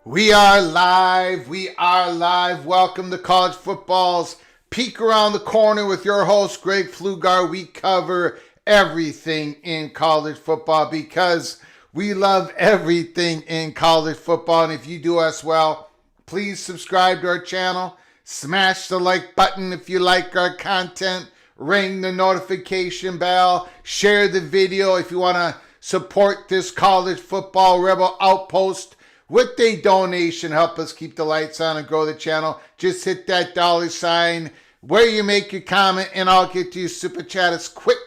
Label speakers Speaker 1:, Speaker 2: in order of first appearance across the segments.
Speaker 1: We are live. We are live. Welcome to College Football's Peek Around the Corner with your host, Greg Pflugar. We cover everything in college football because we love everything in college football. And if you do as well, please subscribe to our channel. Smash the like button if you like our content. Ring the notification bell. Share the video if you want to support this college football rebel outpost with a donation. Help us keep the lights on and grow the channel. Just hit that $sign where you make your comment, and I'll get to your super chat as quick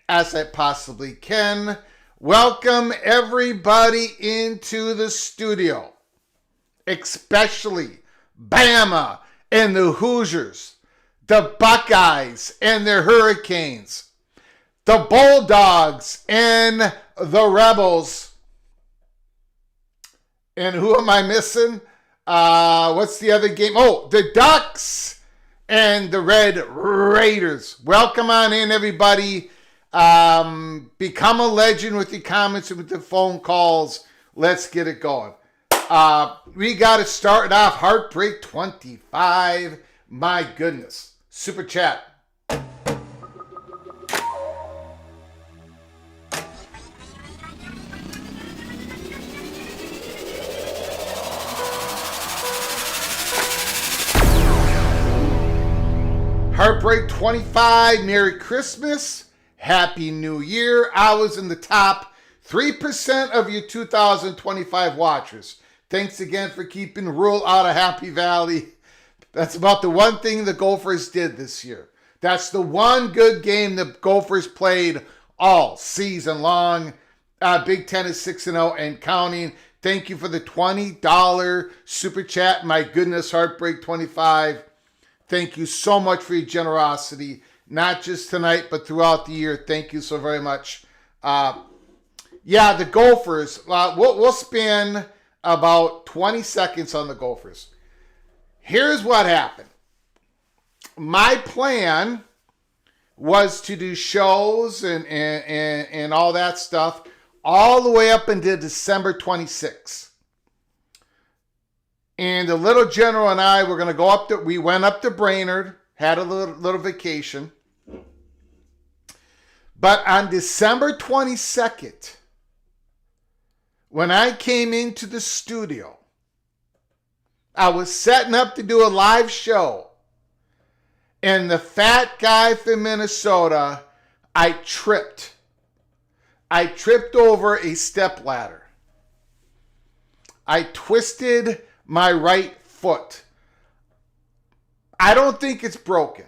Speaker 1: as I possibly can. Welcome everybody into the studio, especially Bama and the Hoosiers, the Buckeyes and their Hurricanes, the Bulldogs and the Rebels. And who am I missing? What's the other game? Oh, the Ducks and the Red Raiders. Welcome on in, everybody. Become a legend with your comments and with the phone calls. Let's get it going. We got to start off Heartbreak 25. My goodness. Super chat. Heartbreak 25, Merry Christmas, Happy New Year. I was in the top 3% of your 2025 watchers. Thanks again for keeping Rule out of Happy Valley. That's about the one thing the Gophers did this year. That's the one good game the Gophers played all season long. Big Ten is 6-0 and counting. Thank you for the $20 super chat. My goodness, Heartbreak 25. Thank you so much for your generosity, not just tonight, but throughout the year. Thank you so very much. The Gophers. We'll spend about 20 seconds on the Gophers. Here's what happened. My plan was to do shows and all that stuff all the way up until December 26th. And the little general and I were going to go up to, we went up to Brainerd, had a little vacation. But on December 22nd, when I came into the studio, I was setting up to do a live show. And the fat guy from Minnesota, I tripped. I tripped over a stepladder. I twisted my right foot. I don't think it's broken.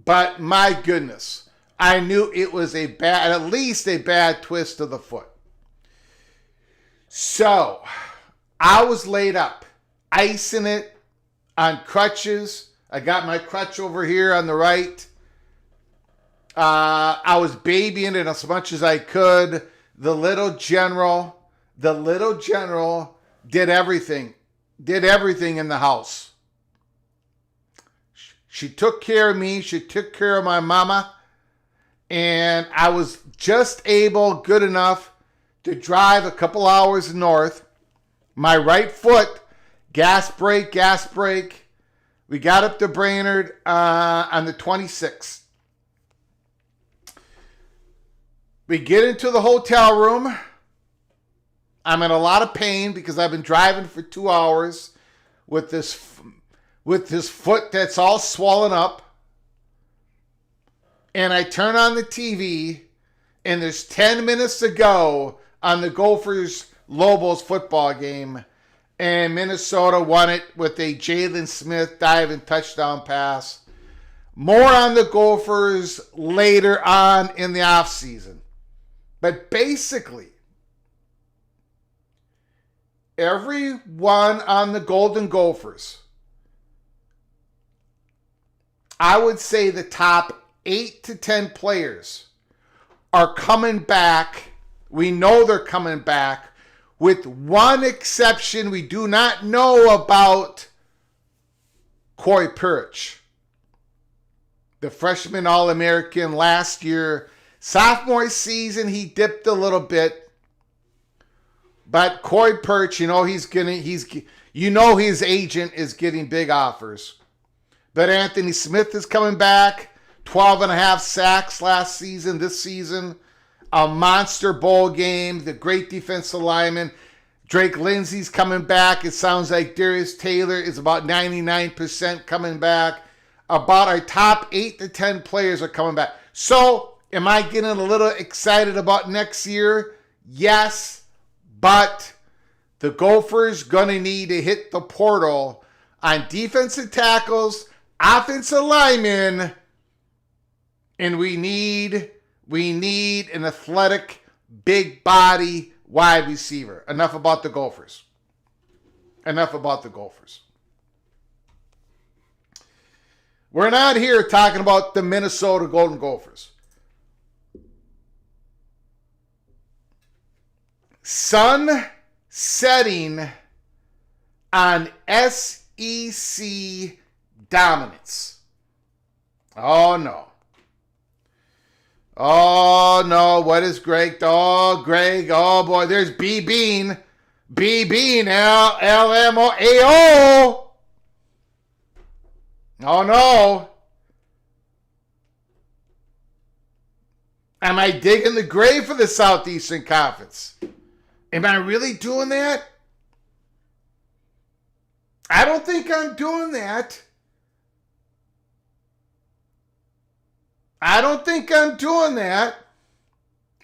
Speaker 1: But my goodness, I knew it was at least a bad twist of the foot. So, I was laid up, icing it on crutches. I got my crutch over here on the right. I was babying it as much as I could. The little general did everything in the house. She took care of me. She took care of my mama. And I was just good enough to drive a couple hours north. My right foot, gas brake. We got up to Brainerd on the 26th. We get into the hotel room. I'm in a lot of pain because I've been driving for 2 hours with this foot that's all swollen up. And I turn on the TV, and there's 10 minutes to go on the Gophers-Lobos football game. And Minnesota won it with a Jalen Smith diving touchdown pass. More on the Gophers later on in the offseason. But basically, everyone on the Golden Gophers, I would say the top 8 to 10 players are coming back. We know they're coming back. With one exception, we do not know about Corey Pirich, the freshman All-American last year. Sophomore season, he dipped a little bit. But Corey Pirich, his agent is getting big offers. But Anthony Smith is coming back. 12 and a half sacks last season, this season. A monster bowl game. The great defensive lineman. Drake Lindsey's coming back. It sounds like Darius Taylor is about 99% coming back. About our top 8 to 10 players are coming back. So, am I getting a little excited about next year? Yes. But the Gophers going to need to hit the portal on defensive tackles, offensive linemen, and we need an athletic, big body wide receiver. Enough about the Gophers. We're not here talking about the Minnesota Golden Gophers. Sun setting on SEC dominance. Oh, no. Oh, no. What is Greg? Oh, Greg. Oh, boy. There's B Bean. B Bean. LMO. Oh, no. Am I digging the grave for the Southeastern Conference? Am I really doing that? I don't think I'm doing that.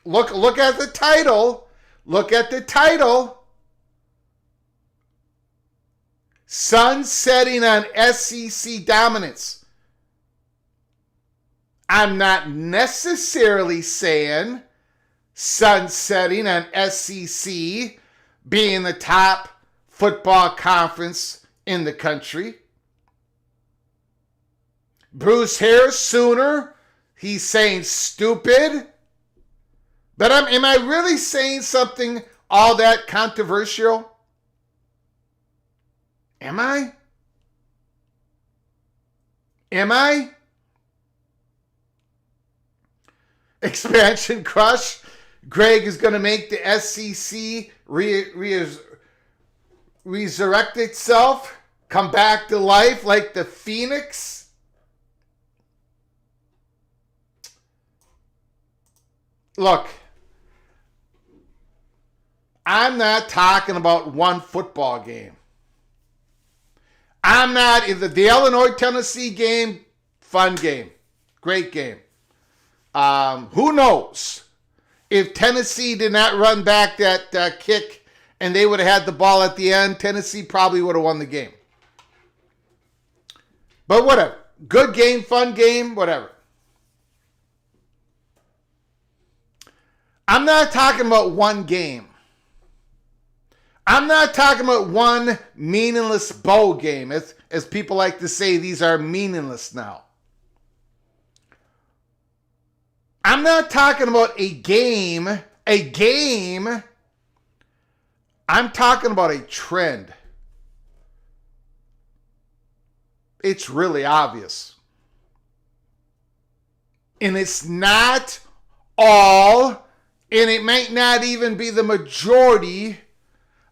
Speaker 1: Look at the title. Sun setting on SEC dominance. I'm not necessarily saying sun setting on SEC being the top football conference in the country. Bruce Harris Sooner. He's saying stupid. But am I really saying something all that controversial? Am I? Am I? Expansion crush. Greg is going to make the SEC resurrect itself, come back to life like the phoenix. Look, I'm not talking about one football game. I'm not in the Illinois-Tennessee game, fun game, great game. Who knows? If Tennessee did not run back that kick and they would have had the ball at the end, Tennessee probably would have won the game. But whatever. Good game, fun game, whatever. I'm not talking about one game. I'm not talking about one meaningless bowl game. As people like to say, these are meaningless now. I'm not talking about a game. I'm talking about a trend. It's really obvious. And it's not all, and it might not even be the majority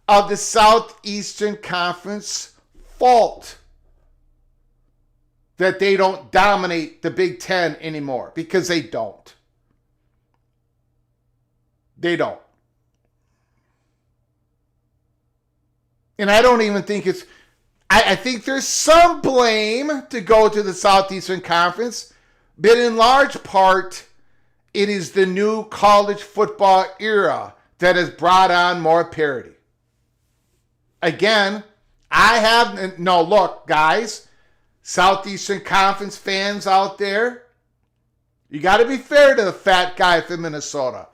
Speaker 1: of the Southeastern Conference fault that they don't dominate the Big Ten anymore, because they don't. They don't. And I don't even think it's... I think there's some blame to go to the Southeastern Conference, but in large part, it is the new college football era that has brought on more parity. Again, look, guys, Southeastern Conference fans out there, you got to be fair to the fat guy from Minnesota.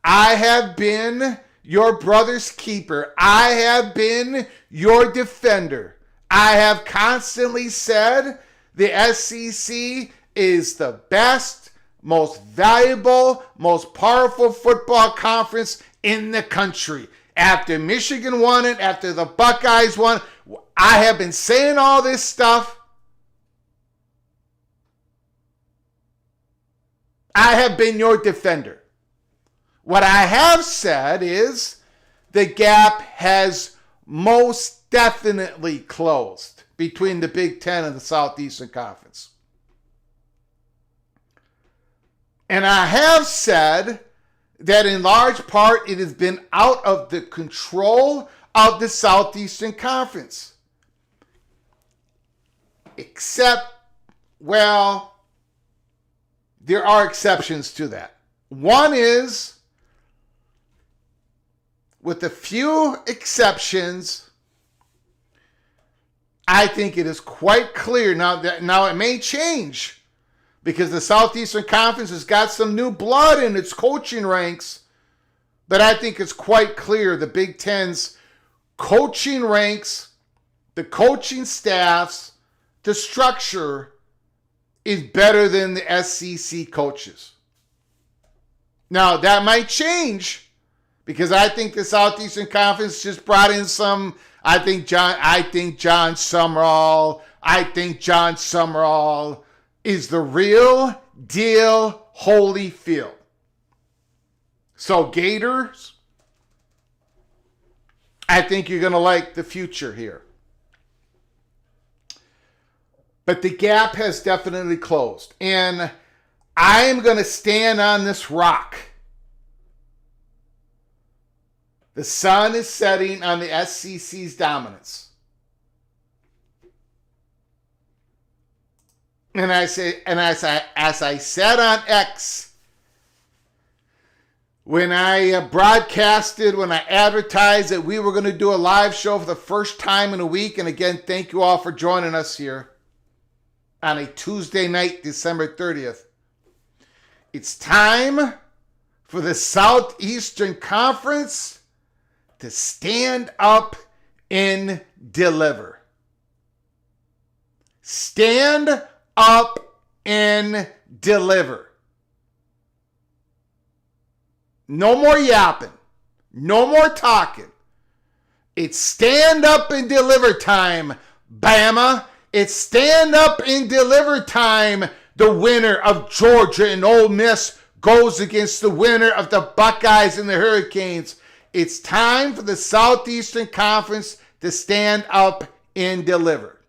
Speaker 1: I have been your brother's keeper. I have been your defender. I have constantly said the SEC is the best, most valuable, most powerful football conference in the country. After Michigan won it, after the Buckeyes won, I have been saying all this stuff. I have been your defender. What I have said is the gap has most definitely closed between the Big Ten and the Southeastern Conference. And I have said that in large part it has been out of the control of the Southeastern Conference. Except, well, there are exceptions to that. One is, with a few exceptions, I think it is quite clear now it may change, because the Southeastern Conference has got some new blood in its coaching ranks. But I think it's quite clear the Big Ten's coaching ranks, the coaching staffs, the structure is better than the SEC coaches. Now, that might change, because I think the Southeastern Conference just brought in some, I think John Summerall is the real deal Holyfield. So Gators, I think you're going to like the future here. But the gap has definitely closed. And I am going to stand on this rock. The sun is setting on the SEC's dominance. And as I said on X, when I advertised that we were going to do a live show for the first time in a week, and again, thank you all for joining us here on a Tuesday night, December 30th. It's time for the Southeastern Conference to stand up and deliver. Stand up and deliver. No more yapping. No more talking. It's stand up and deliver time, Bama. It's stand up and deliver time. The winner of Georgia and Ole Miss goes against the winner of the Buckeyes and the Hurricanes. It's time for the Southeastern Conference to stand up and deliver.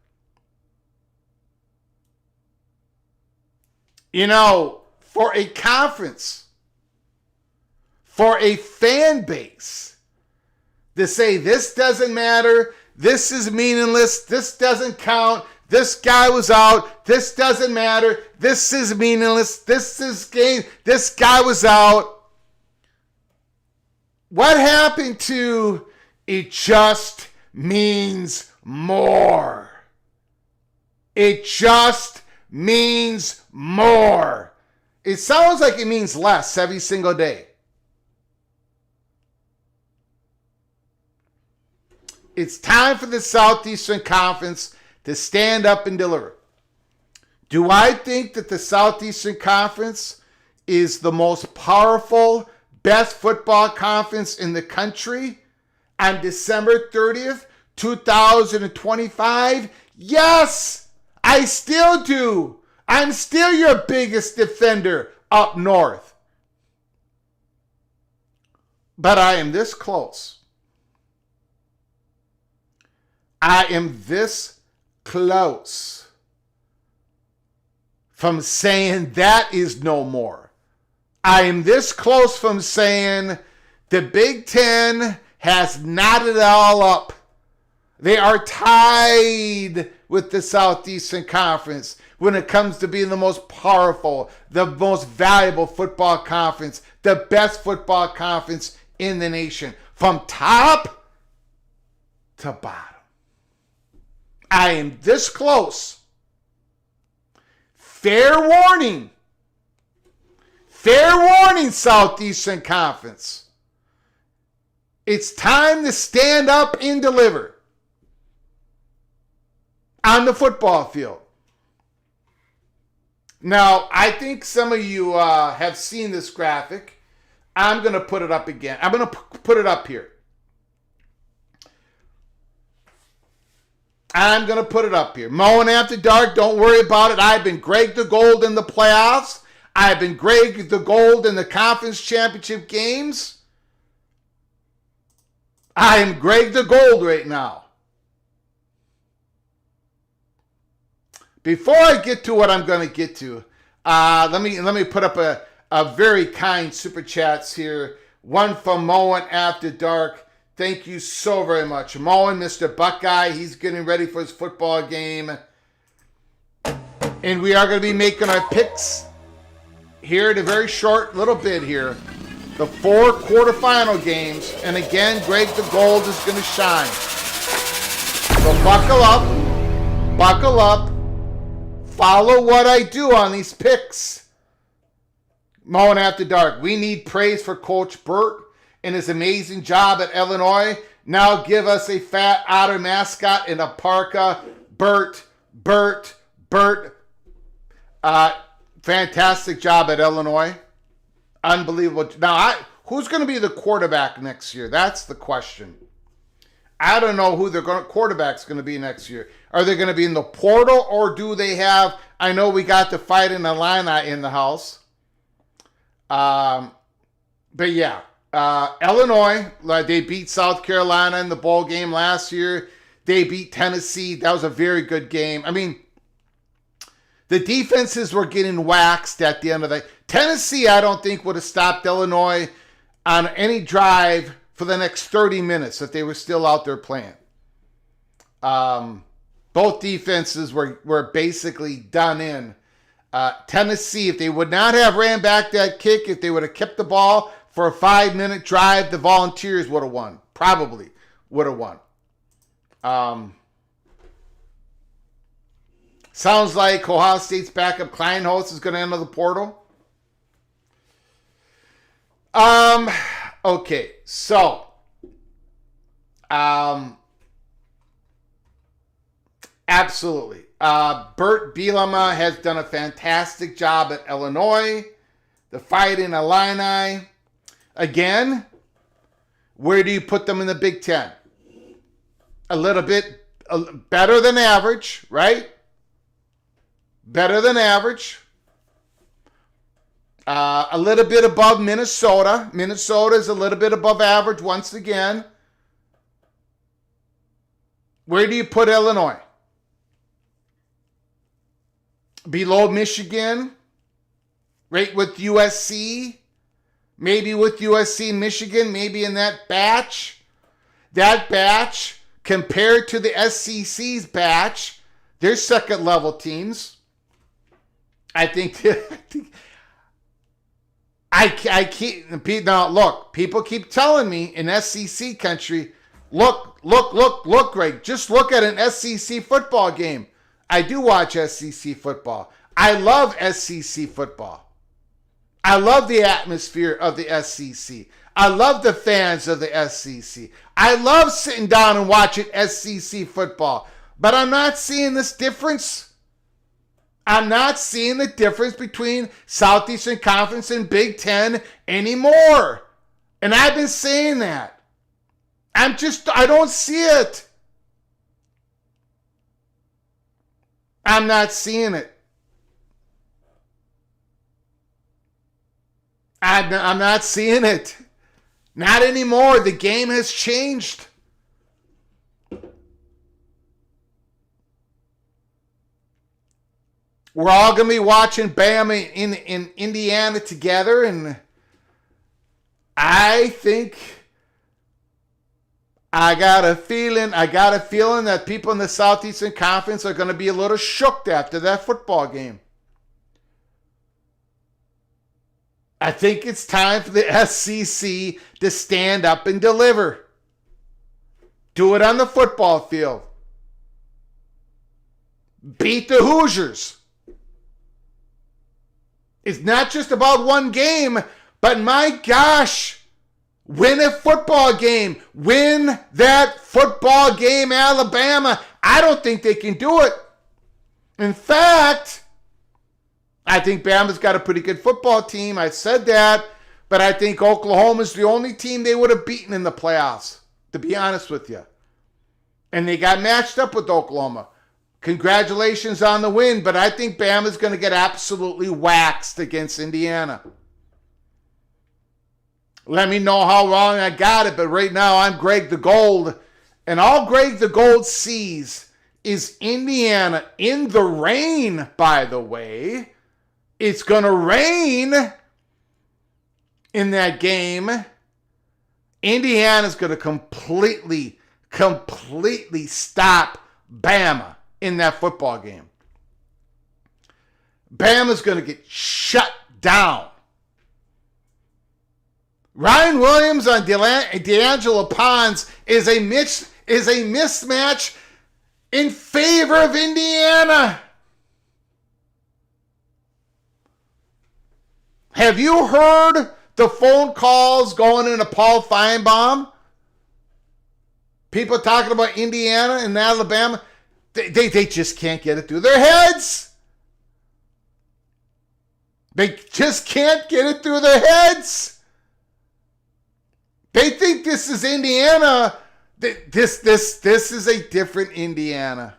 Speaker 1: You know, for a conference, for a fan base, to say this doesn't matter, this is meaningless, this doesn't count, this guy was out, this doesn't matter, this is meaningless, this is game, this guy was out. What happened to it just means more? It just means more. It sounds like it means less every single day. It's time for the Southeastern Conference to stand up and deliver. Do I think that the Southeastern Conference is the most powerful, best football conference in the country on December 30th, 2025? Yes, I still do. I'm still your biggest defender up north. But I am this close. I am this close from saying that is no more. I am this close from saying the Big Ten has knotted it all up. They are tied with the Southeastern Conference when it comes to being the most powerful, the most valuable football conference, the best football conference in the nation, from top to bottom. I am this close. Fair warning. Fair warning, Southeastern Conference. It's time to stand up and deliver on the football field. Now, I think some of you have seen this graphic. I'm going to put it up again. I'm going to put it up here. I'm going to put it up here. Mowing After Dark, don't worry about it. I've been Greg the Gold in the playoffs. I've been Greg the Gold in the conference championship games. I am Greg the Gold right now. Before I get to what I'm going to get to, let me put up a very kind super chats here. One from Mowing After Dark. Thank you so very much. Mowing, Mr. Buckeye, he's getting ready for his football game. And we are going to be making our picks here in a very short little bit here. The 4 quarterfinal games. And again, Greg the Gold is going to shine. So buckle up. Buckle up. Follow what I do on these picks. Mowing After Dark. We need praise for Coach Burt and his amazing job at Illinois. Now give us a fat otter mascot in a parka. Burt. Fantastic job at Illinois. Unbelievable. Now, who's going to be the quarterback next year? That's the question. I don't know who quarterback's going to be next year. Are they going to be in the portal, or do they have? I know we got the fight in Illini in the house. But yeah. Illinois, they beat South Carolina in the bowl game last year. They beat Tennessee. That was a very good game. I mean, the defenses were getting waxed at the end of the... Tennessee, I don't think, would have stopped Illinois on any drive for the next 30 minutes if they were still out there playing. Both defenses were basically done in. Tennessee, if they would not have ran back that kick, if they would have kept the ball for a 5-minute drive, the Volunteers would have won. Probably would have won. Sounds like Ohio State's backup Kleinholz is going to enter the portal. Okay, so absolutely. Bert Bielema has done a fantastic job at Illinois. The Fighting Illini. Again, where do you put them in the Big Ten? A little bit better than average, right? Better than average. A little bit above Minnesota. Minnesota is a little bit above average once again. Where do you put Illinois? Below Michigan? Right with USC? Maybe with USC, Michigan, maybe in that batch. That batch, compared to the SEC's batch, they're second level teams. I keep now look, people keep telling me in SEC country, look, Greg, just look at an SEC football game. I do watch SEC football. I love SEC football. I love the atmosphere of the SEC. I love the fans of the SEC. I love sitting down and watching SEC football. But I'm not seeing this difference. I'm not seeing the difference between Southeastern Conference and Big Ten anymore. And I've been saying that. I don't see it. I'm not seeing it. I'm not seeing it. Not anymore. The game has changed. We're all going to be watching Bama in Indiana together, and I think I got a feeling that people in the Southeastern Conference are going to be a little shook after that football game. I think it's time for the SEC to stand up and deliver. Do it on the football field. Beat the Hoosiers. It's not just about one game, but my gosh, win a football game. Win that football game, Alabama. I don't think they can do it. In fact, I think Bama's got a pretty good football team. I said that, but I think Oklahoma's the only team they would have beaten in the playoffs, to be honest with you. And they got matched up with Oklahoma. Congratulations on the win, but I think Bama's going to get absolutely waxed against Indiana. Let me know how wrong I got it, but right now I'm Greg the Gold, and all Greg the Gold sees is Indiana in the rain, by the way. It's going to rain in that game. Indiana's going to completely stop Bama in that football game. Bama's going to get shut down. Ryan Williams on D'Angelo Pons is a mismatch in favor of Indiana. Have you heard the phone calls going into Paul Feinbaum? People talking about Indiana and Alabama. They just can't get it through their heads. They just can't get it through their heads. They think this is Indiana. This is a different Indiana.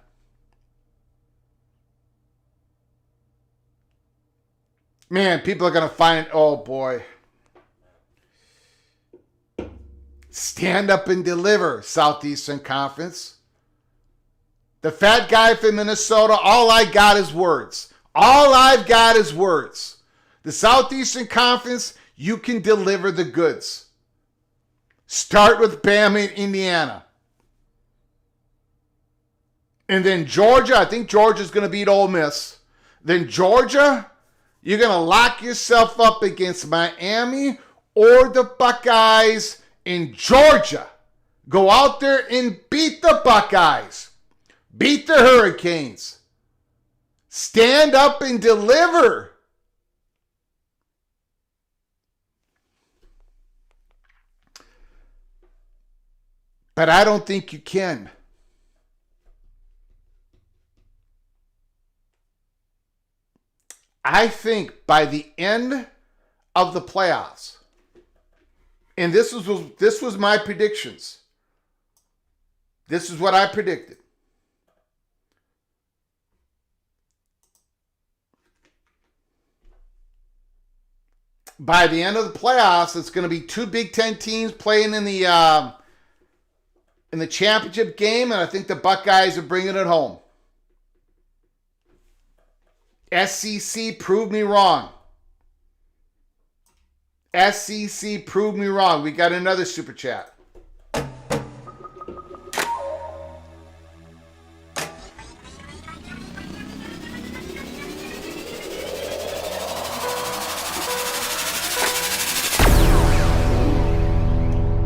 Speaker 1: Man, people are going to find it. Oh, boy. Stand up and deliver, Southeastern Conference. The fat guy from Minnesota, all I got is words. All I've got is words. The Southeastern Conference, you can deliver the goods. Start with Bama and Indiana. And then Georgia, I think Georgia's going to beat Ole Miss. Then Georgia, you're going to lock yourself up against Miami or the Buckeyes in Georgia. Go out there and beat the Buckeyes. Beat the Hurricanes. Stand up and deliver. But I don't think you can. I think by the end of the playoffs, and this was my predictions. This is what I predicted. By the end of the playoffs, it's going to be two Big Ten teams playing in the championship game, and I think the Buckeyes are bringing it home. SEC proved me wrong. SEC proved me wrong. We got another super chat.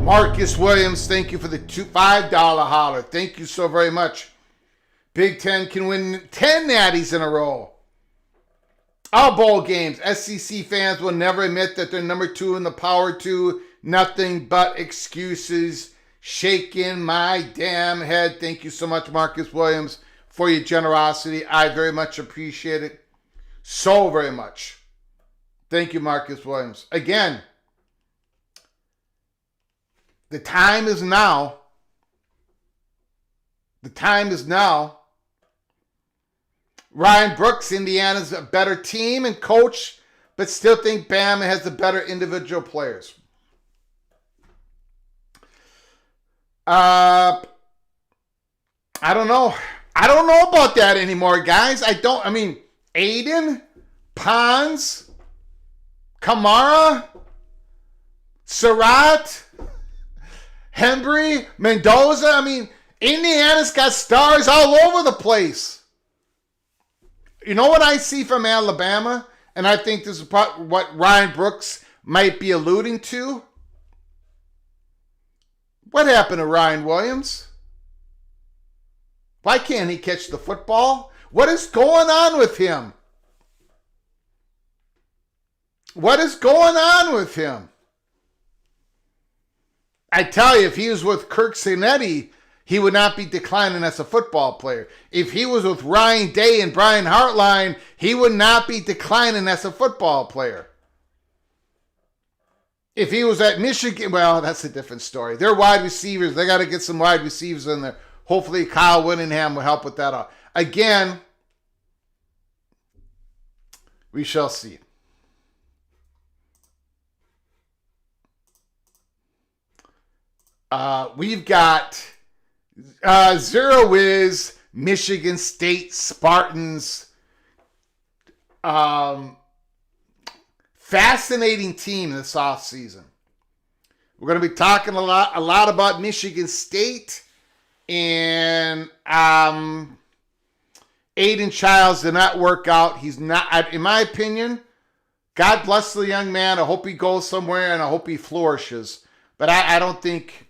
Speaker 1: Marcus Williams, thank you for the $5 holler. Thank you so very much. Big Ten can win 10 natties in a row. All bowl games. SEC fans will never admit that they're number 2 in the Power 2. Nothing but excuses. Shaking my damn head. Thank you so much, Marcus Williams, for your generosity. I very much appreciate it. So very much. Thank you, Marcus Williams. Again, the time is now. The time is now. Ryan Brooks, Indiana's a better team and coach, but still think Bama has the better individual players. I don't know. I don't know about that anymore, guys. Aiden, Pons, Kamara, Surratt, Hembry, Mendoza. Indiana's got stars all over the place. You know what I see from Alabama? And I think this is what Ryan Brooks might be alluding to. What happened to Ryan Williams? Why can't he catch the football? What is going on with him? What is going on with him? I tell you, if he was with Kirk Cinetti, he would not be declining as a football player. If he was with Ryan Day and Brian Hartline, he would not be declining as a football player. If he was at Michigan, well, that's a different story. They're wide receivers. They got to get some wide receivers in there. Hopefully Kyle Whittingham will help with that out. Again, we shall see. We've got Zero Wiz, Michigan State Spartans. Fascinating team this offseason. We're going to be talking a lot about Michigan State. And Aiden Childs did not work out. He's not, in my opinion, God bless the young man. I hope he goes somewhere and I hope he flourishes. But I don't think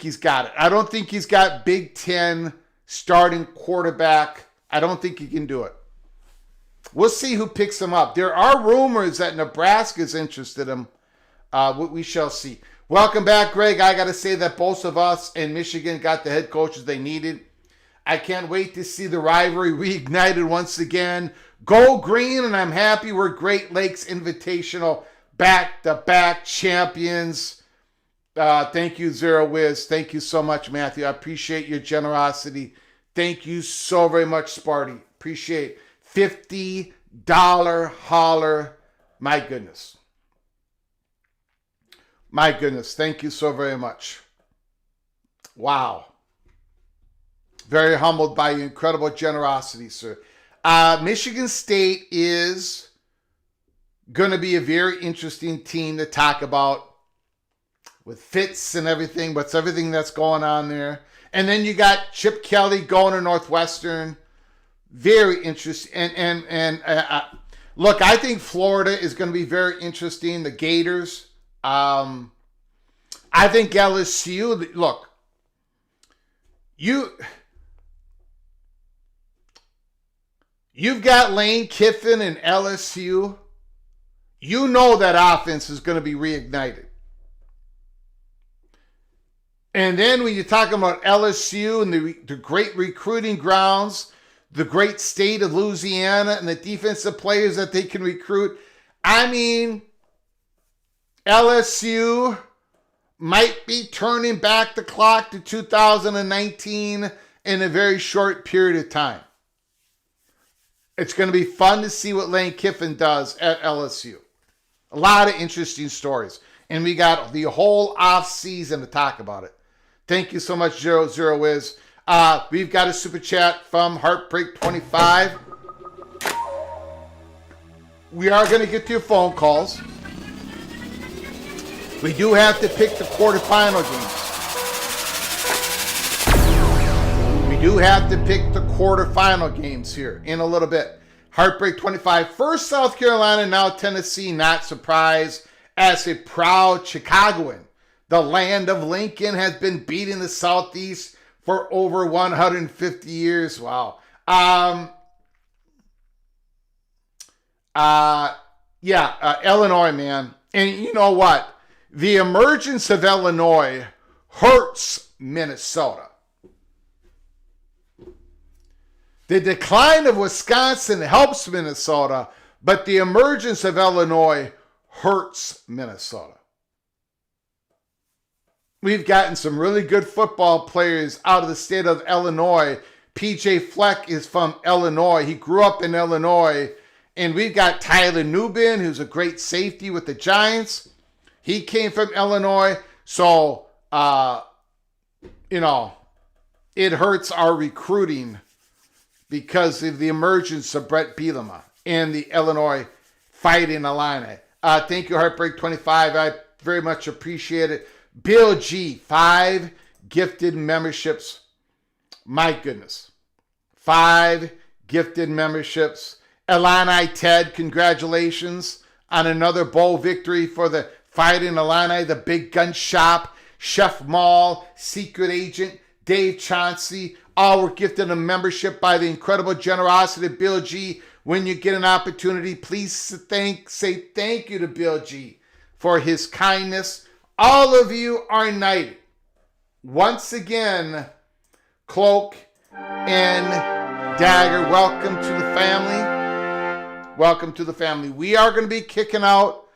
Speaker 1: he's got it. I don't think he's got Big Ten starting quarterback. I don't think he can do it. We'll see who picks him up. There are rumors that Nebraska's interested in him. We shall see. Welcome back, Greg. I got to say that both of us and Michigan got the head coaches they needed. I can't wait to see the rivalry reignited once again. Go green, and I'm happy we're Great Lakes Invitational back-to-back champions. Thank you, Zero Wiz. Thank you so much, Matthew. I appreciate your generosity. Thank you so very much, Sparty. Appreciate $50 holler. My goodness. My goodness. Thank you so very much. Wow. Very humbled by your incredible generosity, sir. Michigan State is going to be a very interesting team to talk about with Fitz and everything. What's everything that's going on there? And then you got Chip Kelly going to Northwestern. Very interesting. And look, I think Florida is going to be very interesting. The Gators. I think LSU. Look, you've got Lane Kiffin and LSU. You know that offense is going to be reignited. And then when you're talking about LSU and the great recruiting grounds, the great state of Louisiana and the defensive players that they can recruit. I mean, LSU might be turning back the clock to 2019 in a very short period of time. It's going to be fun to see what Lane Kiffin does at LSU. A lot of interesting stories. And we got the whole off season to talk about it. Thank you so much, Zero Wiz. We've got a super chat from Heartbreak25. We are going to get to your phone calls. We do have to pick the quarterfinal games. We do have to pick the quarterfinal games here in a little bit. Heartbreak25. First South Carolina, now Tennessee. Not surprised, as a proud Chicagoan. The land of Lincoln has been beating the Southeast for over 150 years. Wow. Illinois, man. And you know what? The emergence of Illinois hurts Minnesota. The decline of Wisconsin helps Minnesota, but the emergence of Illinois hurts Minnesota. We've gotten some really good football players out of the state of Illinois. PJ Fleck is from Illinois. He grew up in Illinois. And we've got Tyler Nubin, who's a great safety with the Giants. He came from Illinois. So, it hurts our recruiting because of the emergence of Brett Bielema and the Illinois Fighting Illini. Thank you, Heartbreak25. I very much appreciate it. Bill G, 5 gifted memberships. My goodness. 5 gifted memberships. Illini Ted, congratulations on another bowl victory for the Fighting Illini, the Big Gun Shop, Chef Maul, Secret Agent, Dave Chauncey. All were gifted a membership by the incredible generosity of Bill G. When you get an opportunity, please say thank you to Bill G for his kindness. All of you are knighted. Once again, Cloak and Dagger, welcome to the family. Welcome to the family. We are going to be kicking out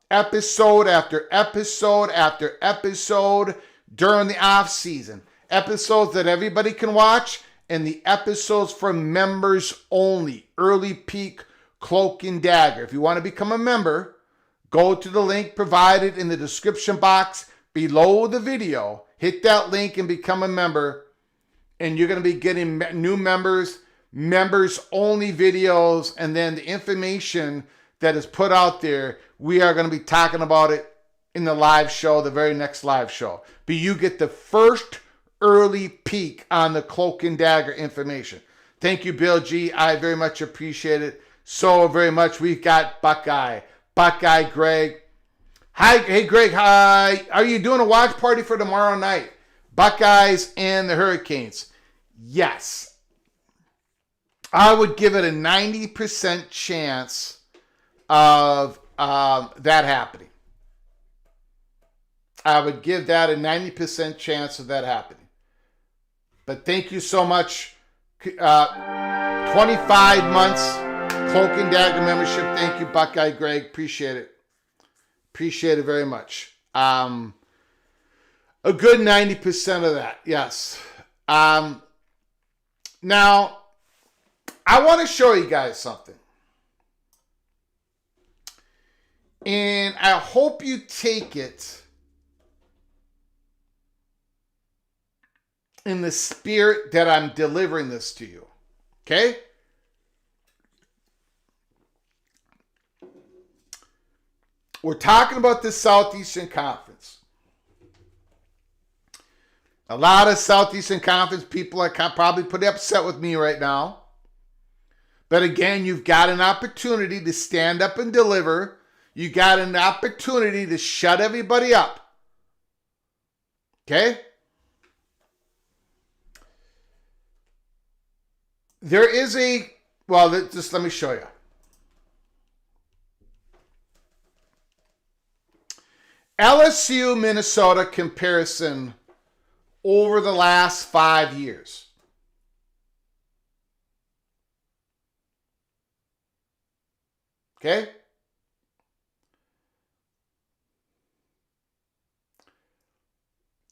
Speaker 1: episode after episode after episode during the off season. Episodes that everybody can watch, and the episodes for members only. Early peak Cloak and Dagger. If you want to become a member, go to the link provided in the description box below the video. Hit that link and become a member. And you're going to be getting new members only videos, and then the information that is put out there, we are going to be talking about it in the live show, the very next live show. But you get the first early peek on the Cloak and Dagger information. Thank you, Bill G. I very much appreciate it so very much. We've got Buckeye Greg. Hi, hey Greg, hi. Are you doing a watch party for tomorrow night? Buckeyes and the Hurricanes. Yes. I would give it a 90% chance of that happening. I would give that a 90% chance of that happening. But thank you so much. 25 months Cloak and Dagger membership. Thank you, Buckeye Greg. Appreciate it. Appreciate it very much. A good 90% of that. Yes. Now, I want to show you guys something. And I hope you take it in the spirit that I'm delivering this to you. Okay? We're talking about the Southeastern Conference. A lot of Southeastern Conference people are probably pretty upset with me right now. But again, you've got an opportunity to stand up and deliver. You got an opportunity to shut everybody up. Okay? There is just let me show you. LSU, Minnesota comparison over the last 5 years. Okay?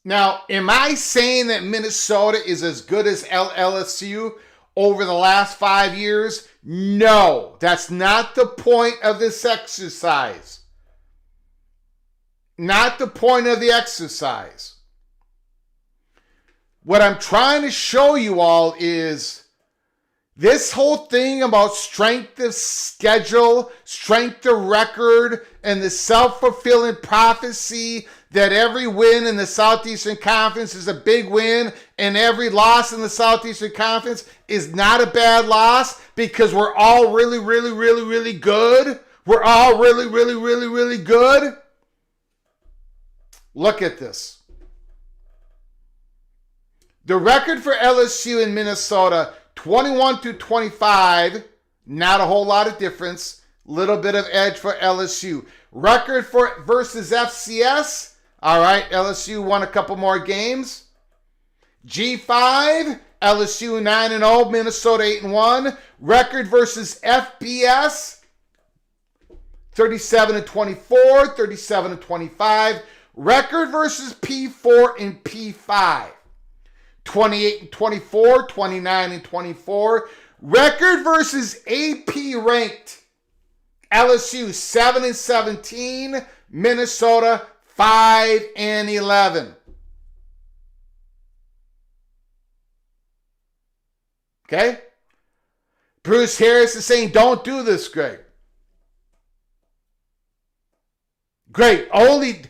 Speaker 1: Now, am I saying that Minnesota is as good as LSU over the last 5 years? No, that's not the point of this exercise. Not the point of the exercise. What I'm trying to show you all is this whole thing about strength of schedule, strength of record, and the self-fulfilling prophecy that every win in the Southeastern Conference is a big win and every loss in the Southeastern Conference is not a bad loss because we're all really, really, really, really good. We're all really, really, really, really good. Look at this. The record for LSU in Minnesota, 21-25, not a whole lot of difference. Little bit of edge for LSU. Record for versus FCS, all right, LSU won a couple more games. G5, LSU 9-0, Minnesota 8-1. Record versus FBS, 37-24, 37-25. Record versus P4 and P5, 28-24, 29-24. Record versus AP ranked LSU 7-17, Minnesota 5-11. Okay? Bruce Harris is saying, don't do this, Greg. Great. Only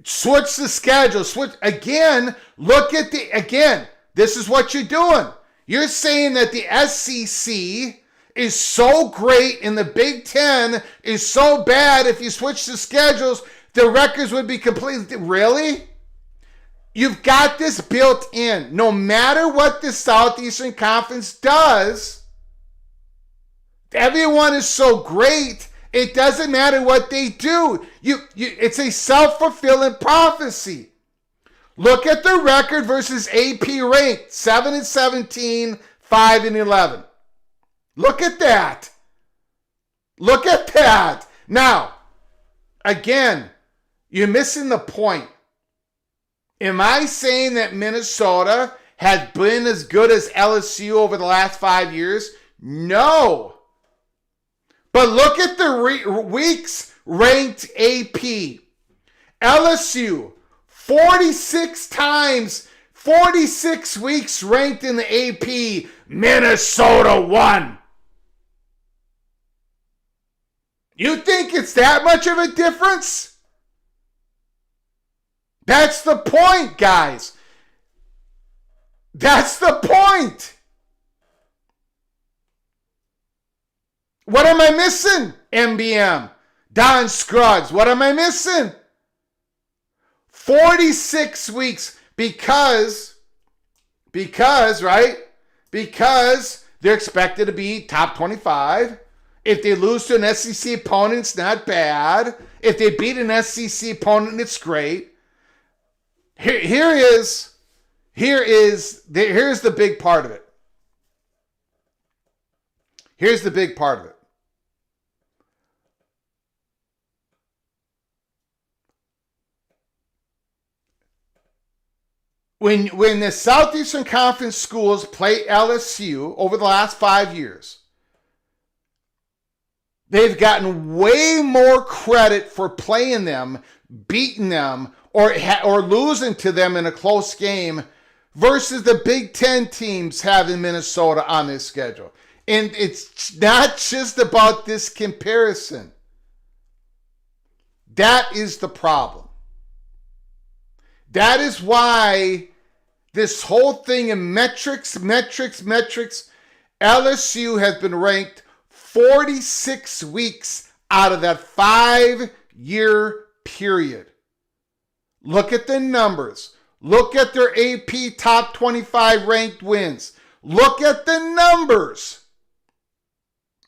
Speaker 1: switch the schedule. Switch again. Look at this is what you're doing. You're saying that the SEC is so great and the Big Ten is so bad. If you switch the schedules, the records would be completely... Really? You've got this built in. No matter what the Southeastern Conference does, everyone is so great, it doesn't matter what they do. It's a self-fulfilling prophecy. Look at the record versus AP ranked, 7-17, 5-11. Look at that. Look at that. Now, again, you're missing the point. Am I saying that Minnesota has been as good as LSU over the last 5 years? No. But look at the weeks ranked AP. LSU, 46 times, 46 weeks ranked in the AP. Minnesota won. You think it's that much of a difference? That's the point, guys. That's the point. What am I missing? MBM. Don Scruggs. What am I missing? 46 weeks because, right? Because they're expected to be top 25. If they lose to an SEC opponent, it's not bad. If they beat an SEC opponent, it's great. Here's the big part of it. Here's the big part of it. When the Southeastern Conference schools play LSU over the last 5 years, they've gotten way more credit for playing them, beating them, or losing to them in a close game versus the Big Ten teams having Minnesota on their schedule. And it's not just about this comparison. That is the problem. That is why this whole thing in metrics, LSU has been ranked 46 weeks out of that 5-year period. Look at the numbers. Look at their AP top 25 ranked wins. Look at the numbers.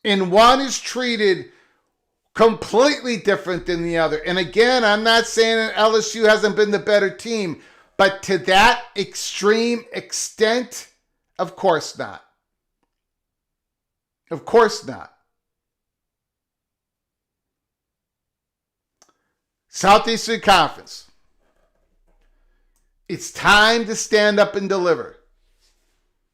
Speaker 1: And one is treated completely different than the other. And again, I'm not saying that LSU hasn't been the better team, But to that extreme extent, of course not. Of course not. Southeastern Conference. It's time to stand up and deliver.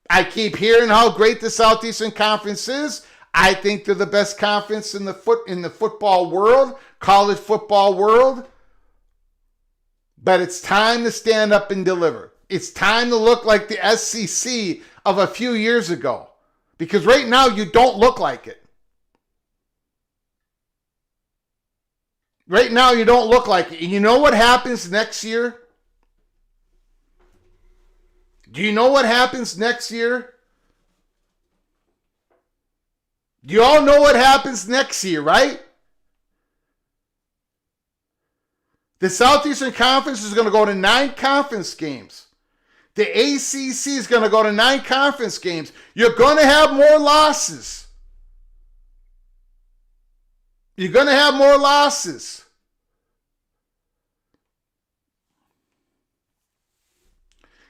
Speaker 1: I keep hearing how great the Southeastern Conference is. I think they're the best conference in the football world, college football world. But it's time to stand up and deliver. It's time to look like the SEC of a few years ago. Because right now you don't look like it. Right now you don't look like it. And you know what happens next year? Do you know what happens next year? Do you all know what happens next year, right? The Southeastern Conference is going to go to 9 conference games. The ACC is going to go to 9 conference games. You're going to have more losses. You're going to have more losses.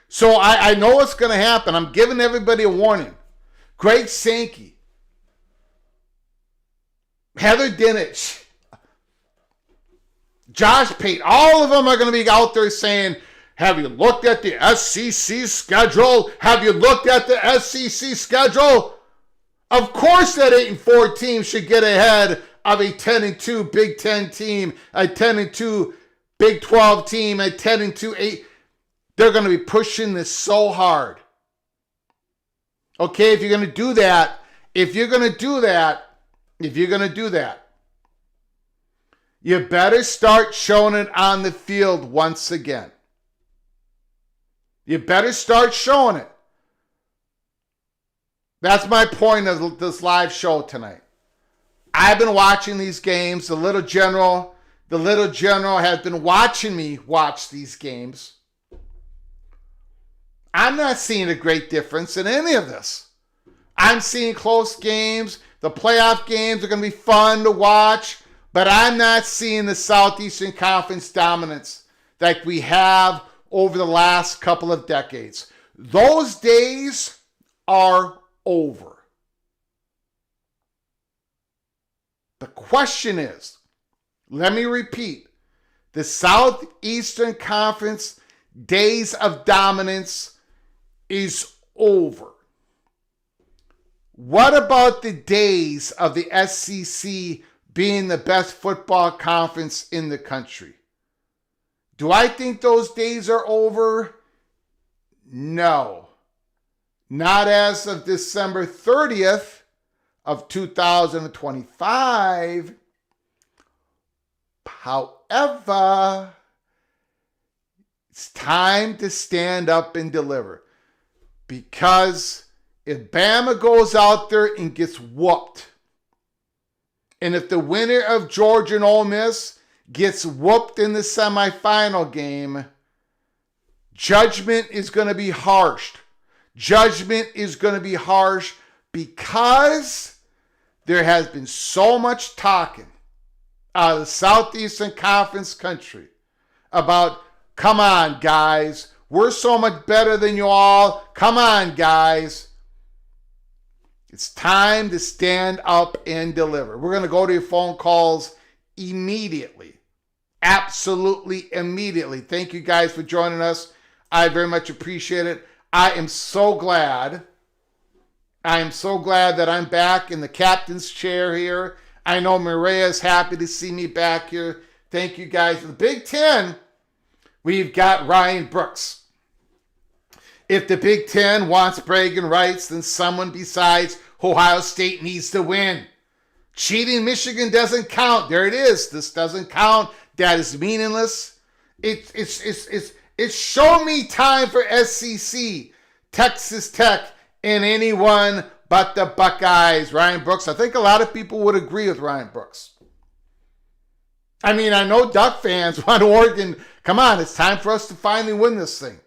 Speaker 1: So I know what's going to happen. I'm giving everybody a warning. Greg Sankey, Heather Dinich, Josh Pate, all of them are going to be out there saying, have you looked at the SEC schedule? Have you looked at the SEC schedule? Of course that 8-4 team should get ahead of a 10-2 Big Ten team, a 10-2 Big 12 team, a 10-2 8. They're going to be pushing this so hard. Okay, if you're going to do that, you better start showing it on the field once again. You better start showing it. That's my point of this live show tonight. I've been watching these games. The little general has been watching me watch these games. I'm not seeing a great difference in any of this. I'm seeing close games. The playoff games are going to be fun to watch. But I'm not seeing the Southeastern Conference dominance like we have over the last couple of decades. Those days are over. The question is, let me repeat, the Southeastern Conference days of dominance is over. What about the days of the SEC being the best football conference in the country? Do I think those days are over? No. Not as of December 30th of 2025. However, it's time to stand up and deliver. Because if Bama goes out there and gets whooped, and if the winner of Georgia and Ole Miss gets whooped in the semifinal game, judgment is going to be harsh. Judgment is going to be harsh because there has been so much talking out of the Southeastern Conference country about, come on, guys, we're so much better than you all. Come on, guys. It's time to stand up and deliver. We're going to go to your phone calls immediately. Absolutely immediately. Thank you guys for joining us. I very much appreciate it. I am so glad that I'm back in the captain's chair here. I know Maria is happy to see me back here. Thank you guys. For the Big Ten, we've got Ryan Brooks. If the Big Ten wants bragging rights, then someone besides Ohio State needs to win. Cheating Michigan doesn't count. There it is. This doesn't count. That is meaningless. It's show me time for SEC, Texas Tech, and anyone but the Buckeyes. Ryan Brooks. I think a lot of people would agree with Ryan Brooks. I mean, I know Duck fans want Oregon. Come on, it's time for us to finally win this thing.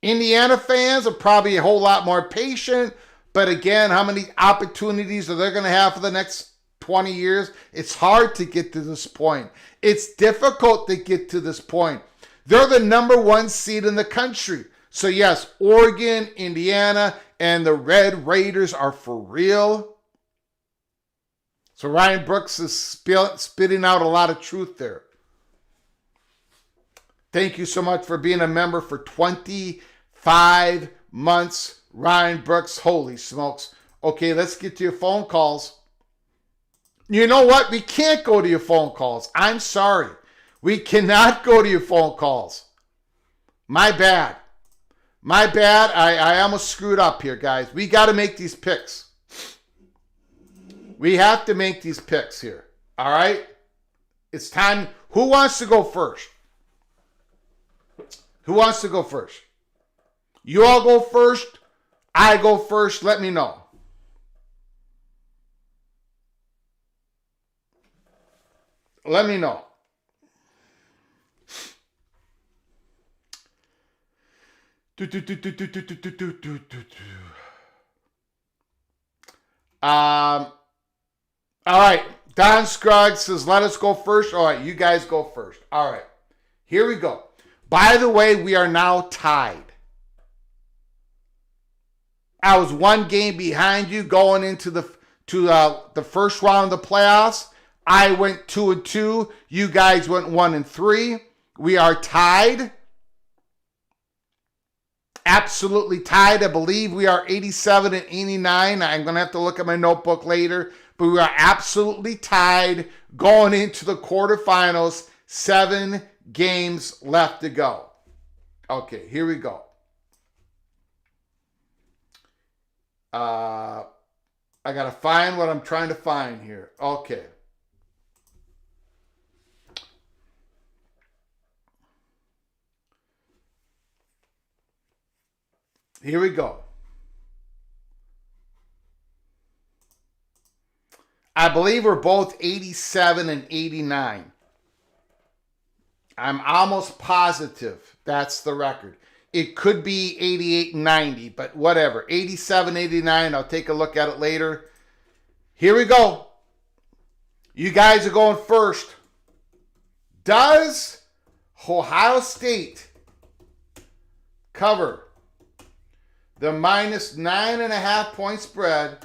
Speaker 1: Indiana fans are probably a whole lot more patient. But again, how many opportunities are they going to have for the next 20 years? It's hard to get to this point. It's difficult to get to this point. They're the number one seed in the country. So yes, Oregon, Indiana, and the Red Raiders are for real. So Ryan Brooks is spitting out a lot of truth there. Thank you so much for being a member for 25 months. Ryan Brooks, holy smokes. Okay, let's get to your phone calls. You know what? We can't go to your phone calls. I'm sorry. We cannot go to your phone calls. My bad. My bad. I almost screwed up here, guys. We got to make these picks. We have to make these picks here. All right? It's time. Who wants to go first? Who wants to go first? You all go first. I go first. Let me know. Let me know. All right. Don Scruggs says, let us go first. All right, you guys go first. All right. Here we go. By the way, we are now tied. I was one game behind you going into the first round of the playoffs. I went 2-2. You guys went 1-3. We are tied. Absolutely tied. I believe we are 87 and 89. I'm going to have to look at my notebook later. But we are absolutely tied going into the quarterfinals. 7 games left to go. Okay, here we go. I got to find what I'm trying to find here. Okay. Here we go. I believe we're both 87 and 89. I'm almost positive that's the record. It could be 88 and 90, but whatever. 87, 89, I'll take a look at it later. Here we go. You guys are going first. Does Ohio State cover the minus 9.5 point spread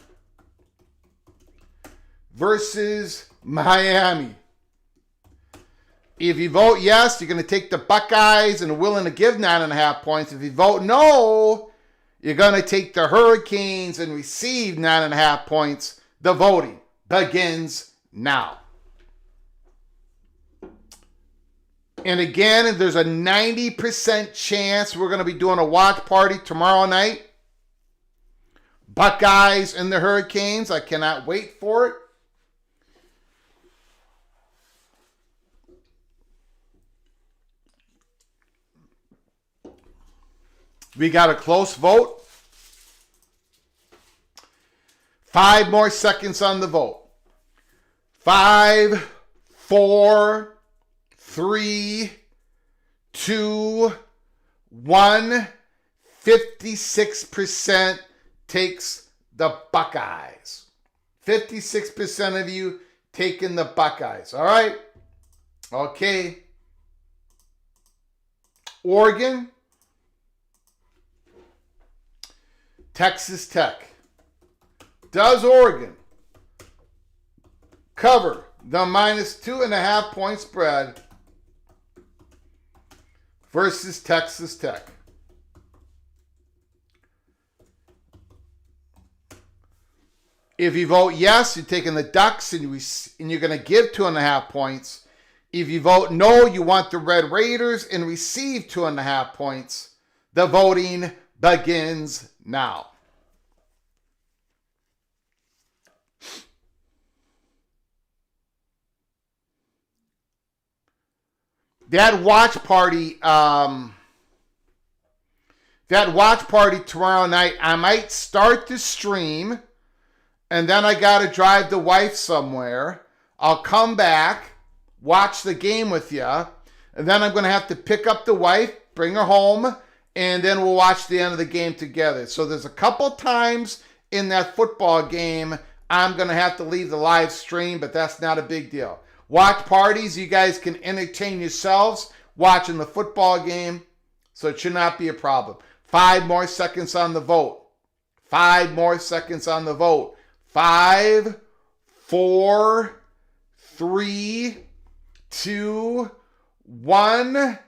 Speaker 1: versus Miami? If you vote yes, you're going to take the Buckeyes and are willing to give 9.5 points. If you vote no, you're going to take the Hurricanes and receive 9.5 points. The voting begins now. And again, there's a 90% chance we're going to be doing a watch party tomorrow night. Buckeyes and the Hurricanes. I cannot wait for it. We got a close vote. 5 more seconds on the vote. 5, 4, 3, 2, 1. 56% takes the Buckeyes. 56% of you taking the Buckeyes. All right. Okay. Oregon. Texas Tech. Does Oregon cover the minus 2.5 point spread versus Texas Tech? If you vote yes, you're taking the Ducks and you're going to give 2.5 points. If you vote no, you want the Red Raiders and receive 2.5 points. The voting begins now. That watch party tomorrow night, I might start the stream and then I got to drive the wife somewhere. I'll come back, watch the game with you, and then I'm going to have to pick up the wife, bring her home, and then we'll watch the end of the game together. So there's a couple times in that football game I'm going to have to leave the live stream, but that's not a big deal. Watch parties, you guys can entertain yourselves watching the football game, so it should not be a problem. 5 more seconds on the vote. 5 more seconds on the vote. 5, 4, 3, 2, 1.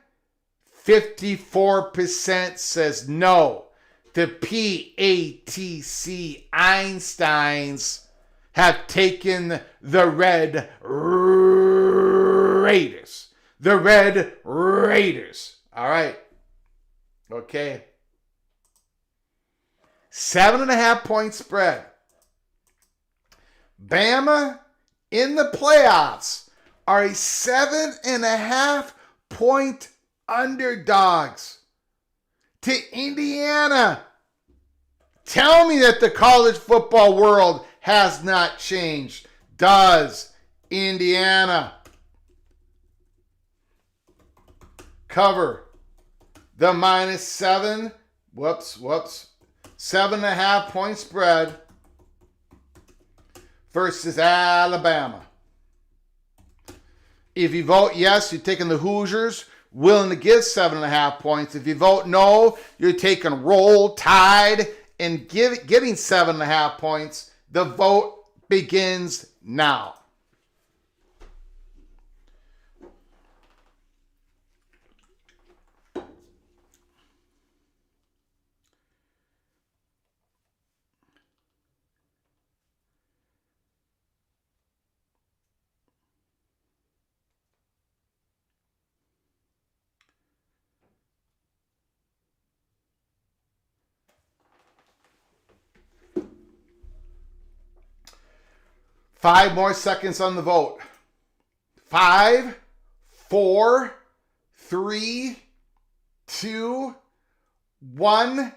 Speaker 1: 54% says no. The PATC Einsteins have taken the Red Raiders. The Red Raiders. All right. Okay. 7.5 point spread. Bama in the playoffs are a 7.5 point underdogs to Indiana. Tell me that the college football world has not changed. Does Indiana cover the -7? 7.5 point spread versus Alabama. If you vote yes, you're taking the Hoosiers, willing to give 7.5 points. If you vote no, you're taking Roll Tide and getting 7.5 points. The vote begins now. Five more seconds on the vote. 5, 4, 3, 2, 1.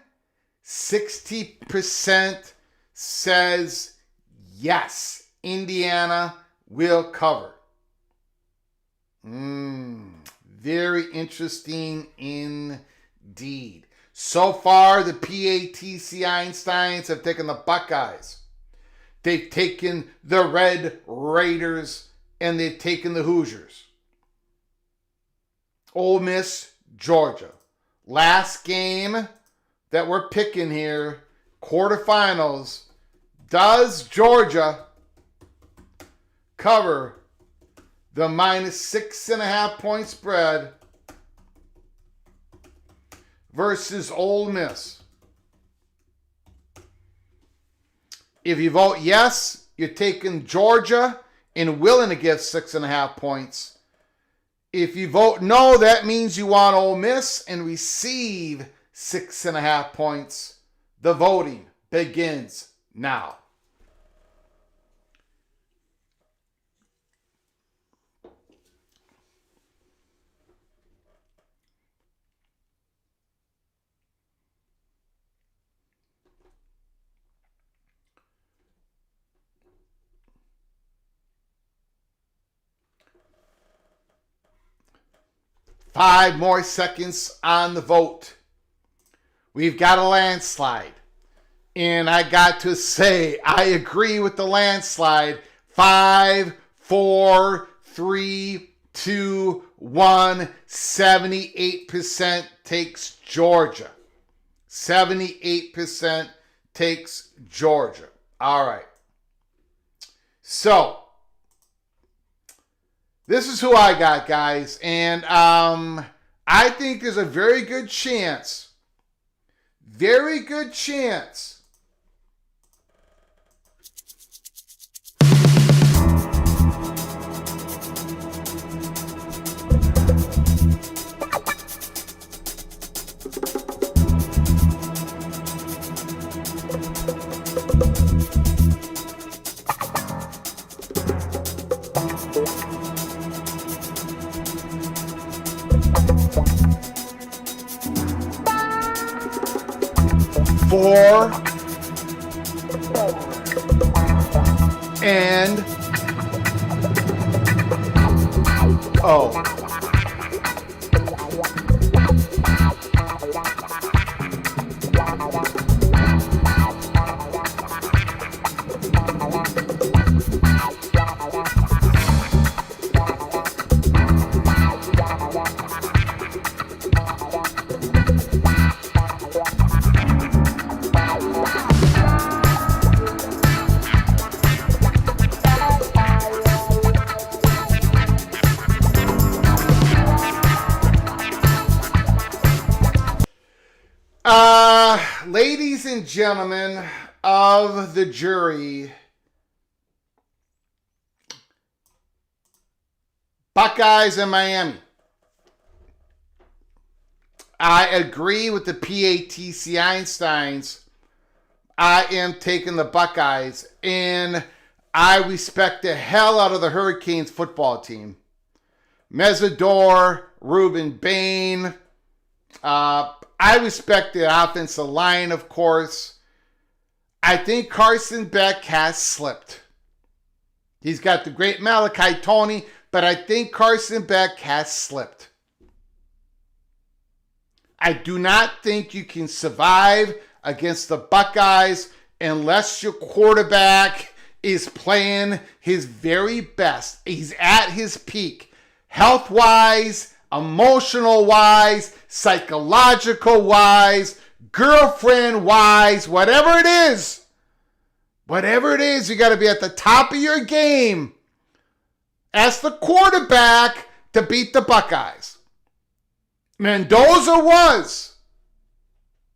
Speaker 1: 60% says yes. Indiana will cover. Very interesting indeed. So far, the PATC Einsteins have taken the Buckeyes. They've taken the Red Raiders, and they've taken the Hoosiers. Ole Miss, Georgia. Last game that we're picking here, quarterfinals. Does Georgia cover the -6.5 point spread versus Ole Miss? If you vote yes, you're taking Georgia and willing to give 6.5 points. If you vote no, that means you want Ole Miss and receive 6.5 points. The voting begins now. Five more seconds on the vote. We've got a landslide. And I got to say, I agree with the landslide. 5, 4, 3, 2, 1. 78% takes Georgia. 78% takes Georgia. All right. So, this is who I got, guys. And I think there's a very good chance, 4 and 0. Ladies and gentlemen of the jury, Buckeyes in Miami. I agree with the PATC Einsteins. I am taking the Buckeyes, and I respect the hell out of the Hurricanes football team. Mesidor, Ruben Bain. I respect the offensive line, of course. I think Carson Beck has slipped. He's got the great Malachi Tony, but I think Carson Beck has slipped. I do not think you can survive against the Buckeyes unless your quarterback is playing his very best. He's at his peak, health-wise, emotional-wise, psychological-wise, girlfriend-wise, whatever it is, you got to be at the top of your game as the quarterback to beat the Buckeyes. Mendoza was.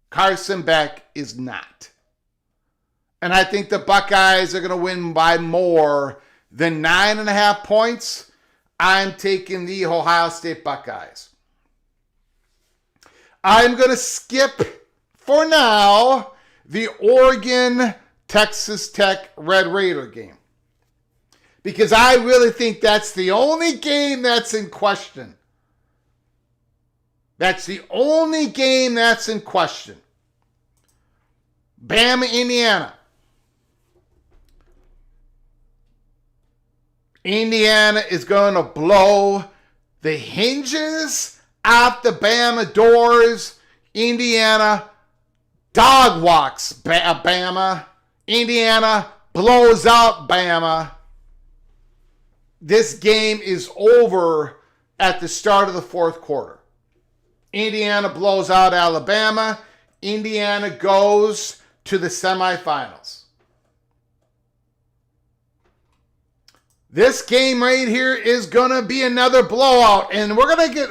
Speaker 1: Carson Beck is not. And I think the Buckeyes are going to win by more than 9.5 points. I'm taking the Ohio State Buckeyes. I'm going to skip, for now, the Oregon-Texas Tech Red Raider game. Because I really think that's the only game that's in question. That's the only game that's in question. Bama, Indiana. Indiana is going to blow the hinges out the Bama doors. Indiana dog walks Bama. Indiana blows out Bama. This game is over at the start of the fourth quarter. Indiana blows out Alabama. Indiana goes to the semifinals. This game right here is going to be another blowout. And we're going to get...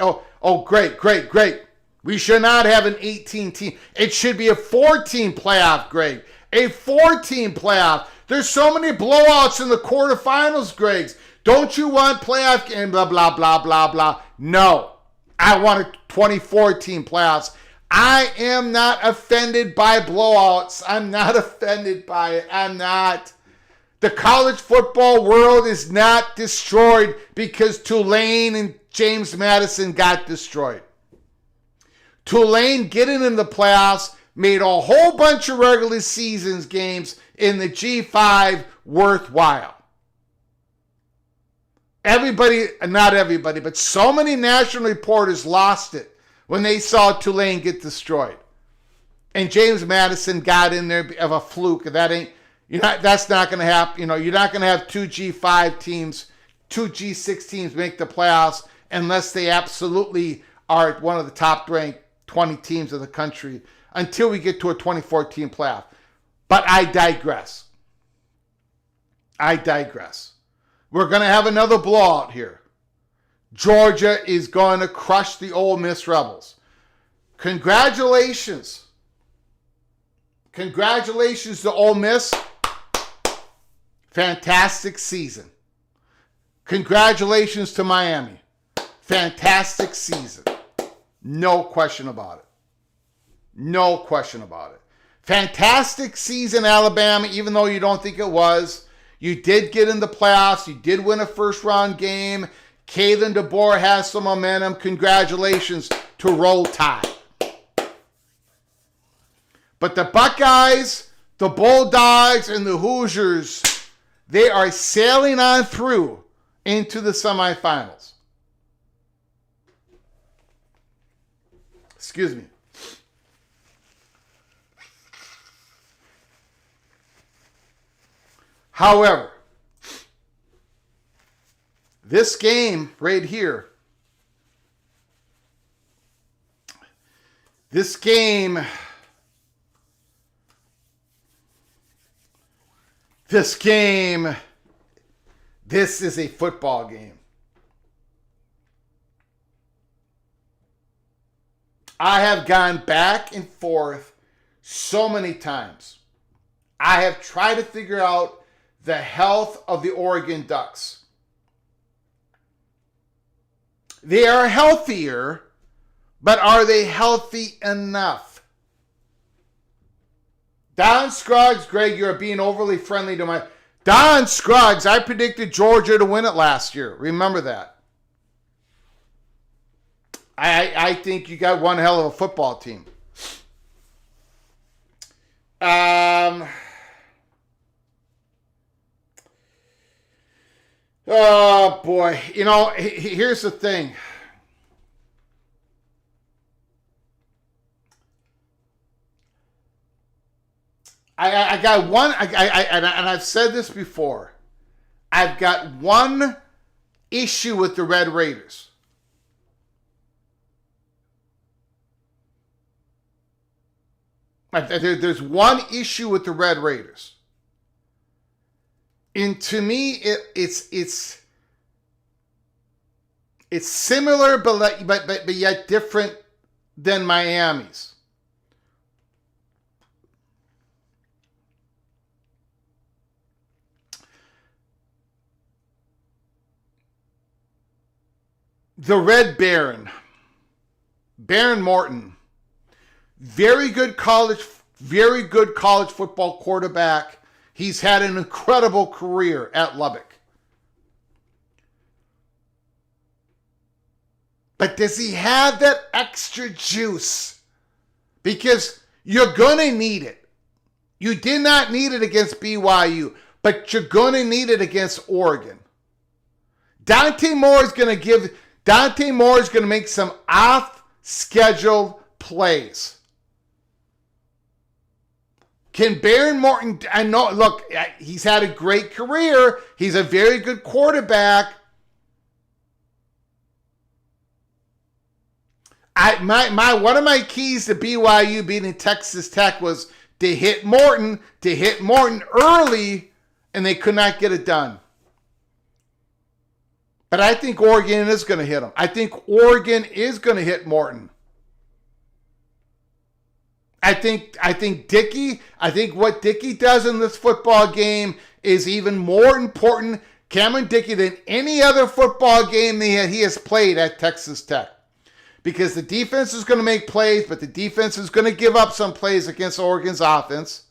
Speaker 1: great. We should not have an 18 team. It should be a 14 playoff, Greg. A 14 playoff. There's so many blowouts in the quarterfinals, Greg. Don't you want playoff game? Blah, blah, blah, blah, blah. No. I want a 24-team playoffs. I am not offended by blowouts. I'm not offended by it. I'm not. The college football world is not destroyed because Tulane and James Madison got destroyed. Tulane getting in the playoffs made a whole bunch of regular seasons games in the G5 worthwhile. Not everybody, but so many national reporters lost it when they saw Tulane get destroyed. And James Madison got in there of a fluke. That's not going to happen. You're not going to have two G5 teams, two G6 teams make the playoffs unless they absolutely are one of the top ranked 20 teams of the country until we get to a 24-team playoff. But I digress. We're going to have another blowout here. Georgia is going to crush the Ole Miss Rebels. Congratulations. Congratulations to Ole Miss. Fantastic season. Congratulations to Miami. Fantastic season. No question about it. Fantastic season, Alabama, even though you don't think it was. You did get in the playoffs. You did win a first-round game. Kalen DeBoer has some momentum. Congratulations to Roll Tide. But the Buckeyes, the Bulldogs, and the Hoosiers, they are sailing on through into the semifinals. Excuse me. However, this game right here, this is a football game. I have gone back and forth so many times. I have tried to figure out the health of the Oregon Ducks. They are healthier, but are they healthy enough? Don Scruggs, Greg, you're being overly friendly to my... Don Scruggs, I predicted Georgia to win it last year. Remember that. I think you got one hell of a football team. Oh, boy. You know, here's the thing. I got one, and I've said this before. I've got one issue with the Red Raiders. There's one issue with the Red Raiders. And to me, it's similar, but yet different than Miami's. The Red Baron, Baron Morton, very good college football quarterback. He's had an incredible career at Lubbock. But does he have that extra juice? Because you're going to need it. You did not need it against BYU, but you're going to need it against Oregon. Dante Moore is going to make some off-schedule plays. Can Baron Morton, I know, look, he's had a great career. He's a very good quarterback. One of my keys to BYU beating Texas Tech was to hit Morton early, and they could not get it done. But I think Oregon is going to hit him. I think Oregon is going to hit Morton. I think what Dickey does in this football game is even more important, Cameron Dickey, than any other football game he has played at Texas Tech. Because the defense is going to make plays, but the defense is going to give up some plays against Oregon's offense.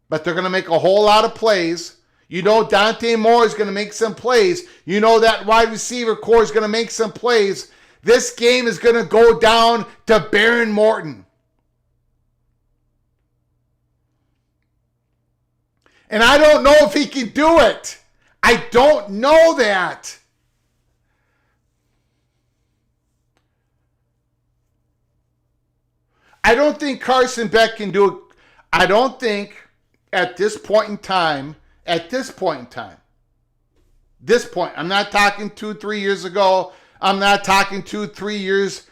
Speaker 1: But they're going to make a whole lot of plays. You know Dante Moore is going to make some plays. You know that wide receiver core is going to make some plays. This game is going to go down to Baron Morton. And I don't know if he can do it. I don't know that. I don't think Carson Beck can do it. I don't think at this point in time, I'm not talking 2-3 years ago. I'm not talking 2-3 years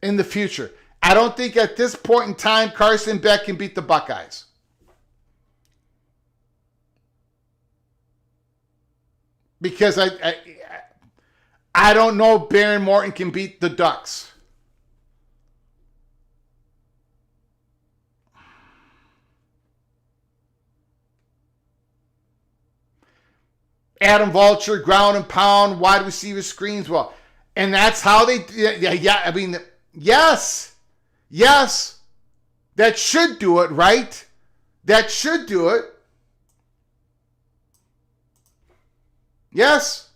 Speaker 1: in the future. I don't think at this point in time Carson Beck can beat the Buckeyes. Because I don't know if Baron Morton can beat the Ducks. Adam Vulture, ground and pound, wide receiver screens well. And that's how they, yes. That should do it, right? That should do it. Yes.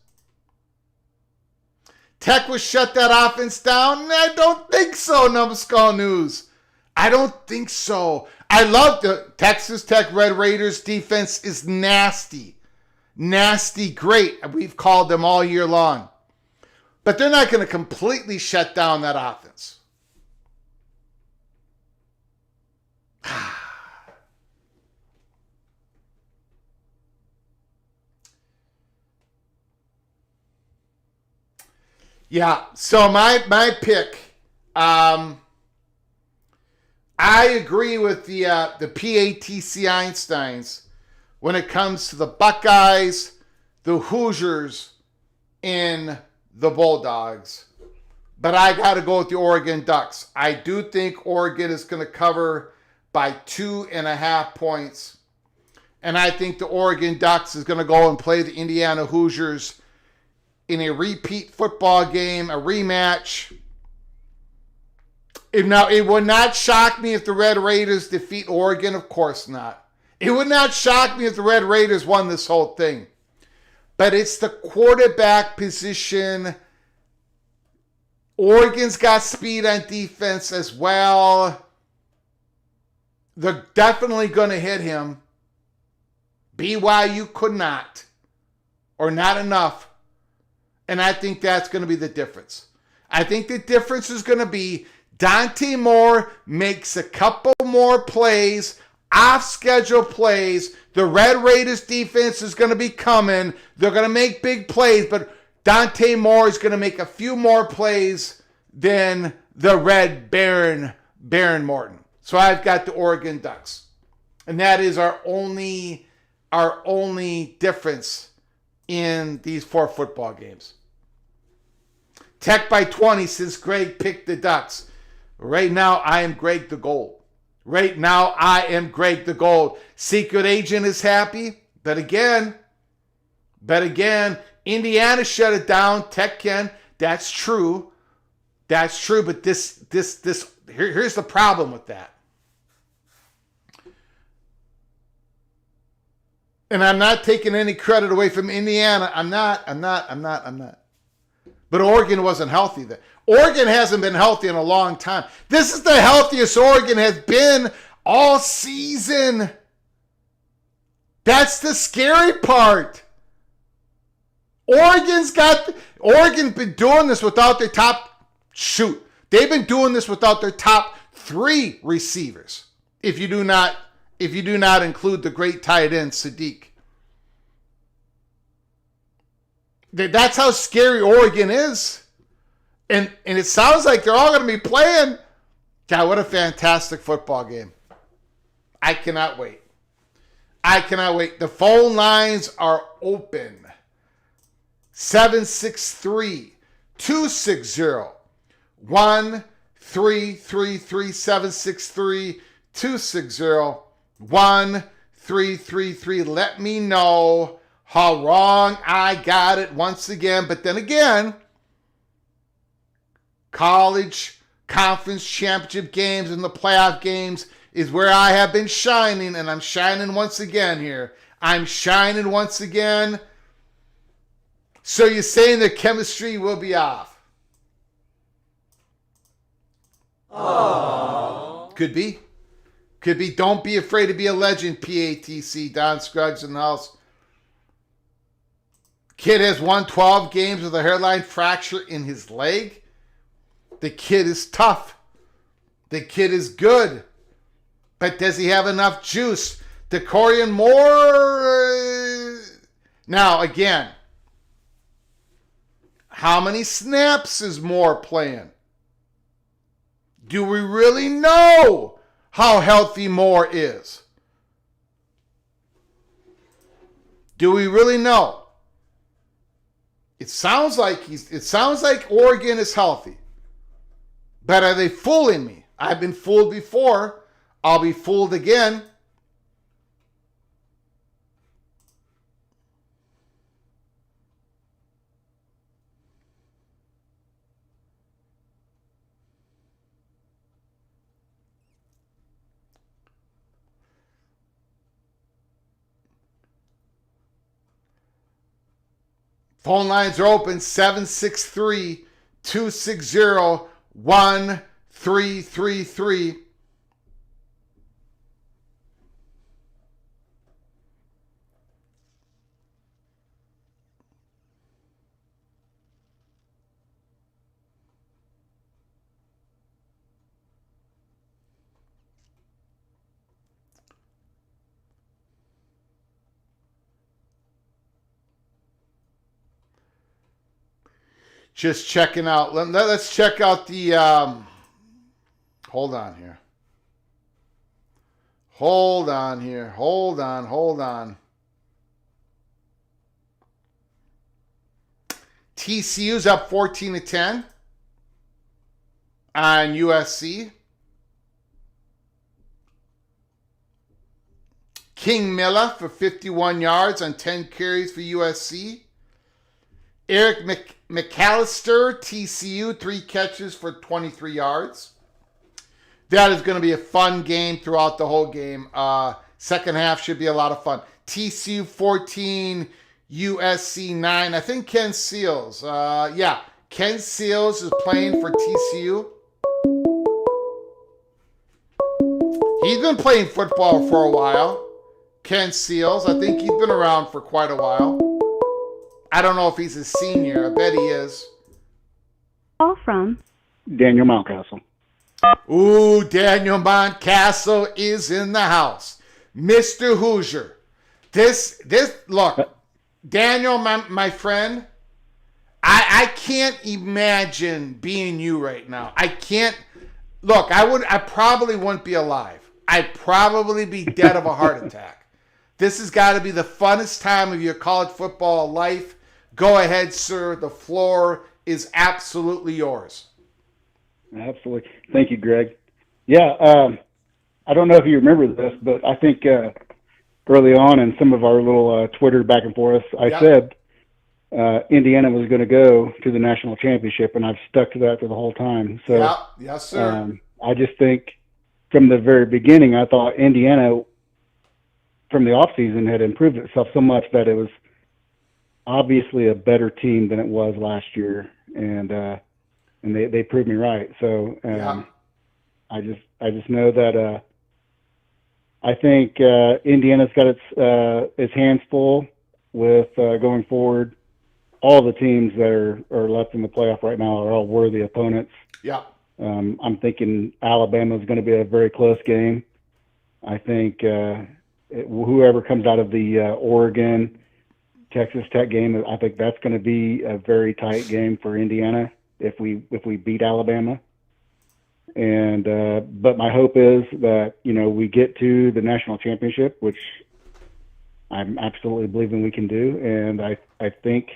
Speaker 1: Tech will shut that offense down? I don't think so, Numbskull News. I don't think so. I love the Texas Tech Red Raiders defense is nasty. Nasty, great. We've called them all year long. But they're not going to completely shut down that offense. Yeah, so my pick, I agree with the PATC Einsteins when it comes to the Buckeyes, the Hoosiers, and the Bulldogs. But I got to go with the Oregon Ducks. I do think Oregon is going to cover by 2.5 points. And I think the Oregon Ducks is going to go and play the Indiana Hoosiers in a repeat football game, a rematch. Now, it would not shock me if the Red Raiders defeat Oregon. Of course not. It would not shock me if the Red Raiders won this whole thing. But it's the quarterback position. Oregon's got speed on defense as well. They're definitely going to hit him. BYU could not, or not enough. And I think that's going to be the difference. I think the difference is going to be Dante Moore makes a couple more plays, off-schedule plays. The Red Raiders defense is going to be coming. They're going to make big plays, but Dante Moore is going to make a few more plays than the Red Baron Morton. So I've got the Oregon Ducks. And that is our only difference in these 4 football games. Tech by 20 since Greg picked the Ducks. Right now, I am Greg the Gold. Right now, I am Greg the Gold. Secret Agent is happy. But again, Indiana shut it down. Tech can. That's true. That's true. But here's the problem with that. And I'm not taking any credit away from Indiana. I'm not. But Oregon wasn't healthy then. Oregon hasn't been healthy in a long time. This is the healthiest Oregon has been all season. That's the scary part. Oregon's been doing this without their they've been doing this without their top 3 receivers. If you do not include the great tight end, Sadiq. That's how scary Oregon is. And it sounds like they're all going to be playing. God, what a fantastic football game. I cannot wait. The phone lines are open. 763-260-1333. 763-260-1333. Let me know how wrong I got it once again. But then again, college conference championship games and the playoff games is where I have been shining, and I'm shining once again here. I'm shining once again. So you're saying the chemistry will be off?
Speaker 2: Aww.
Speaker 1: Could be. Don't be afraid to be a legend, PATC. Don Scruggs in the house. Kid has won 12 games with a hairline fracture in his leg. The kid is tough. The kid is good. But does he have enough juice? DeCorian Moore. Now, again, how many snaps is Moore playing? Do we really know how healthy Moore is? Do we really know? It sounds like Oregon is healthy. But are they fooling me? I've been fooled before. I'll be fooled again. Phone lines are open. 763-260-1333. Just checking out. Let's check out the. Hold on here. Hold on. TCU's up 14-10. on USC. King Miller for 51 yards on 10 carries for USC. Eric McAllister, TCU, 3 catches for 23 yards. That is going to be a fun game throughout the whole game. Second half should be a lot of fun. TCU 14, USC 9. I think Ken Seals. Ken Seals is playing for TCU. He's been playing football for a while. Ken Seals. I think he's been around for quite a while. I don't know if he's a senior. I bet he is.
Speaker 2: Call from
Speaker 3: Daniel Mountcastle.
Speaker 1: Ooh, Daniel Mountcastle is in the house. Mr. Hoosier. Look, Daniel, my friend, I can't imagine being you right now. I can't. Look, I probably wouldn't be alive. I'd probably be dead of a heart attack. This has got to be the funnest time of your college football life. Go ahead, sir. The floor is absolutely yours.
Speaker 3: Absolutely. Thank you, Greg. Yeah, I don't know if you remember this, but I think early on in some of our little Twitter back and forth, I said Indiana was going to go to the national championship, and I've stuck to that for the whole time. So,
Speaker 1: yes, sir.
Speaker 3: I just think from the very beginning, I thought Indiana, from the offseason, had improved itself so much that it was obviously a better team than it was last year, and they proved me right. So I just know that I think Indiana's got its hands full with going forward. All the teams that are left in the playoff right now are all worthy opponents.
Speaker 1: Yeah.
Speaker 3: I'm thinking Alabama's going to be a very close game. I think whoever comes out of the Oregon Texas Tech game, I think that's going to be a very tight game for Indiana if we beat Alabama. And but my hope is that we get to the national championship, which I'm absolutely believing we can do. And I think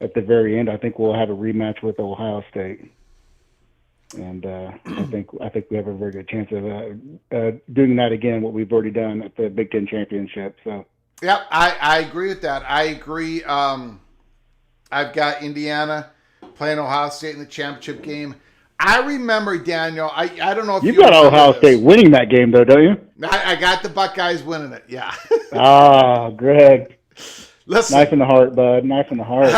Speaker 3: at the very end, I think we'll have a rematch with Ohio State. And I think we have a very good chance of doing that again, what we've already done at the Big Ten championship. So,
Speaker 1: yeah, I agree with that. I agree. I've got Indiana playing Ohio State in the championship game. I remember, Daniel. I don't know if
Speaker 3: you've got Ohio State winning that game, though, don't you?
Speaker 1: I got the Buckeyes winning it. Yeah.
Speaker 3: Greg.
Speaker 1: Listen,
Speaker 3: knife in the heart, bud. Knife in the heart.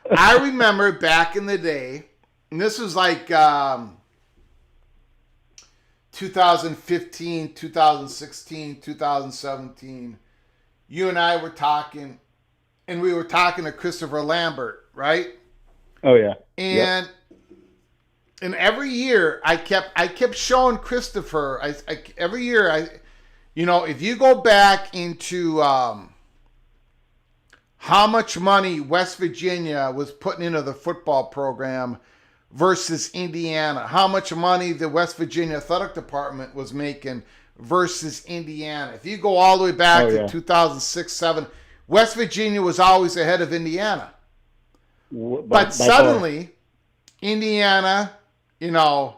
Speaker 1: I remember back in the day. And this was like 2015, 2016, 2017. You and I were talking, and we were talking to Christopher Lambert, right?
Speaker 3: Oh yeah.
Speaker 1: And every year I kept showing Christopher. Every year if you go back into how much money West Virginia was putting into the football program versus Indiana, how much money the West Virginia athletic department was making versus Indiana. If you go all the way back to 2006-07, West Virginia was always ahead of Indiana. But suddenly, Indiana, went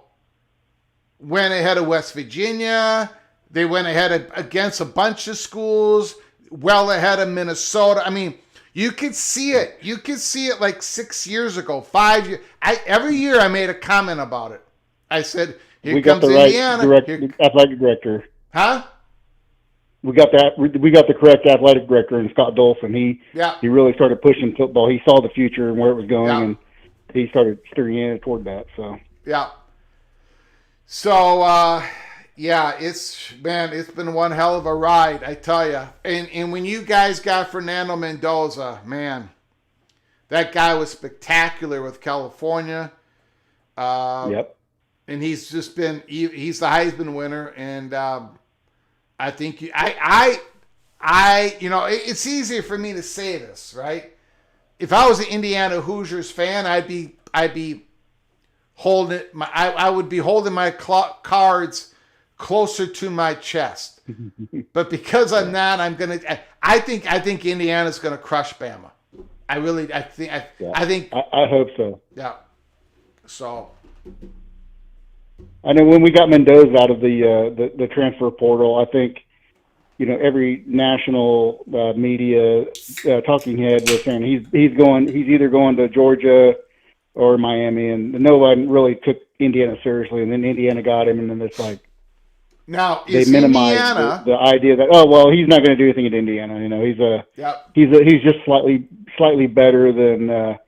Speaker 1: ahead of West Virginia. They went ahead against a bunch of schools, well ahead of Minnesota. I mean, you could see it. You could see it like 6 years ago, 5 years. Every year I made a comment about it. I said, here comes Indiana.
Speaker 3: Athletic director.
Speaker 1: Huh?
Speaker 3: We got that. We got the correct athletic director in Scott Dolphin. He really started pushing football. He saw the future and where it was going, and he started steering it toward that. So
Speaker 1: it's been one hell of a ride, I tell you. And when you guys got Fernando Mendoza, man, that guy was spectacular with California. And he's just been he's the Heisman winner, and I think it's easier for me to say this, right? If I was an Indiana Hoosiers fan, I'd be holding I would be holding my cards closer to my chest. But because I'm not, I think Indiana's gonna crush Bama. I hope so.
Speaker 3: Yeah.
Speaker 1: So
Speaker 3: I know when we got Mendoza out of the transfer portal, I think, every national media talking head was saying he's either going to Georgia or Miami, and no one really took Indiana seriously. And then Indiana got him, and then it's like
Speaker 1: Now
Speaker 3: they
Speaker 1: is
Speaker 3: minimized
Speaker 1: Indiana
Speaker 3: the idea that he's not going to do anything at Indiana.
Speaker 1: Yep.
Speaker 3: He's just slightly better than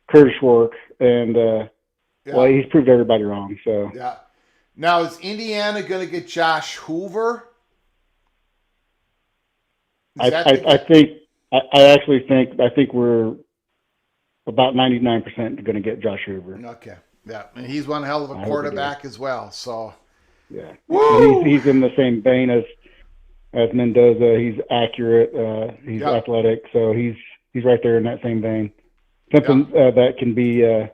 Speaker 3: Curtis Schwark, and
Speaker 1: Yeah.
Speaker 3: he's proved everybody wrong. So
Speaker 1: Yeah. Now is Indiana going to get Josh Hoover?
Speaker 3: I think we're about 99% going to get Josh Hoover.
Speaker 1: Okay. Yeah, and he's one hell of a quarterback as well. So
Speaker 3: yeah, and he's in the same vein as Mendoza. He's accurate. He's athletic. So he's right there in that same vein. Something that can be.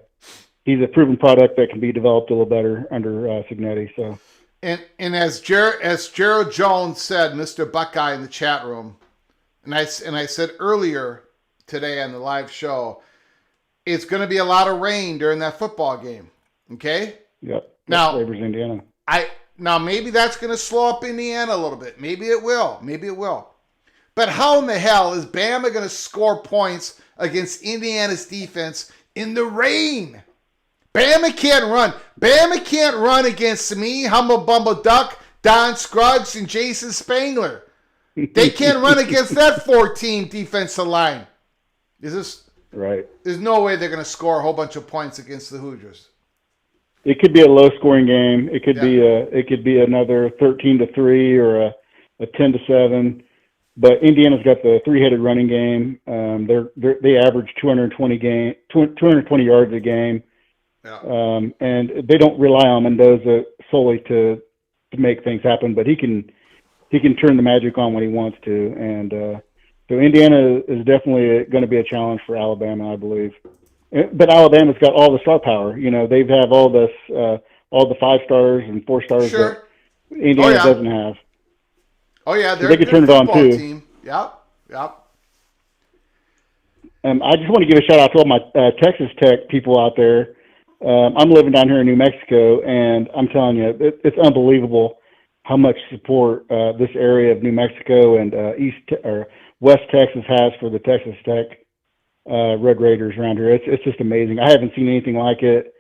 Speaker 3: He's a proven product that can be developed a little better under Cignetti. So.
Speaker 1: And as Gerald Jones said, Mr. Buckeye in the chat room, and I said earlier today on the live show, it's going to be a lot of rain during that football game. Okay.
Speaker 3: Yep.
Speaker 1: Now,
Speaker 3: favors Indiana.
Speaker 1: Now maybe that's going to slow up Indiana a little bit. Maybe it will. But how in the hell is Bama going to score points against Indiana's defense in the rain? Bama can't run. Bama can't run against me, Humble Bumble Duck, Don Scruggs, and Jason Spangler. They can't run against that 4-team defensive line.
Speaker 3: Right?
Speaker 1: There's no way they're going to score a whole bunch of points against the Hoosiers.
Speaker 3: It could be a low-scoring game. It could be another 13-3 or a 10-7. But Indiana's got the three-headed running game. They average 220 yards a game. Yeah. And they don't rely on Mendoza solely to make things happen, but he can turn the magic on when he wants to. And so Indiana is definitely going to be a challenge for Alabama, I believe. But Alabama's got all the star power. They have all the 5 stars and 4 stars that Indiana doesn't have.
Speaker 1: Oh yeah,
Speaker 3: they could turn it on too.
Speaker 1: Team. Yep.
Speaker 3: I just want to give a shout out to all my Texas Tech people out there. I'm living down here in New Mexico, and I'm telling you, it's unbelievable how much support this area of New Mexico and West Texas has for the Texas Tech Red Raiders around here. It's just amazing. I haven't seen anything like it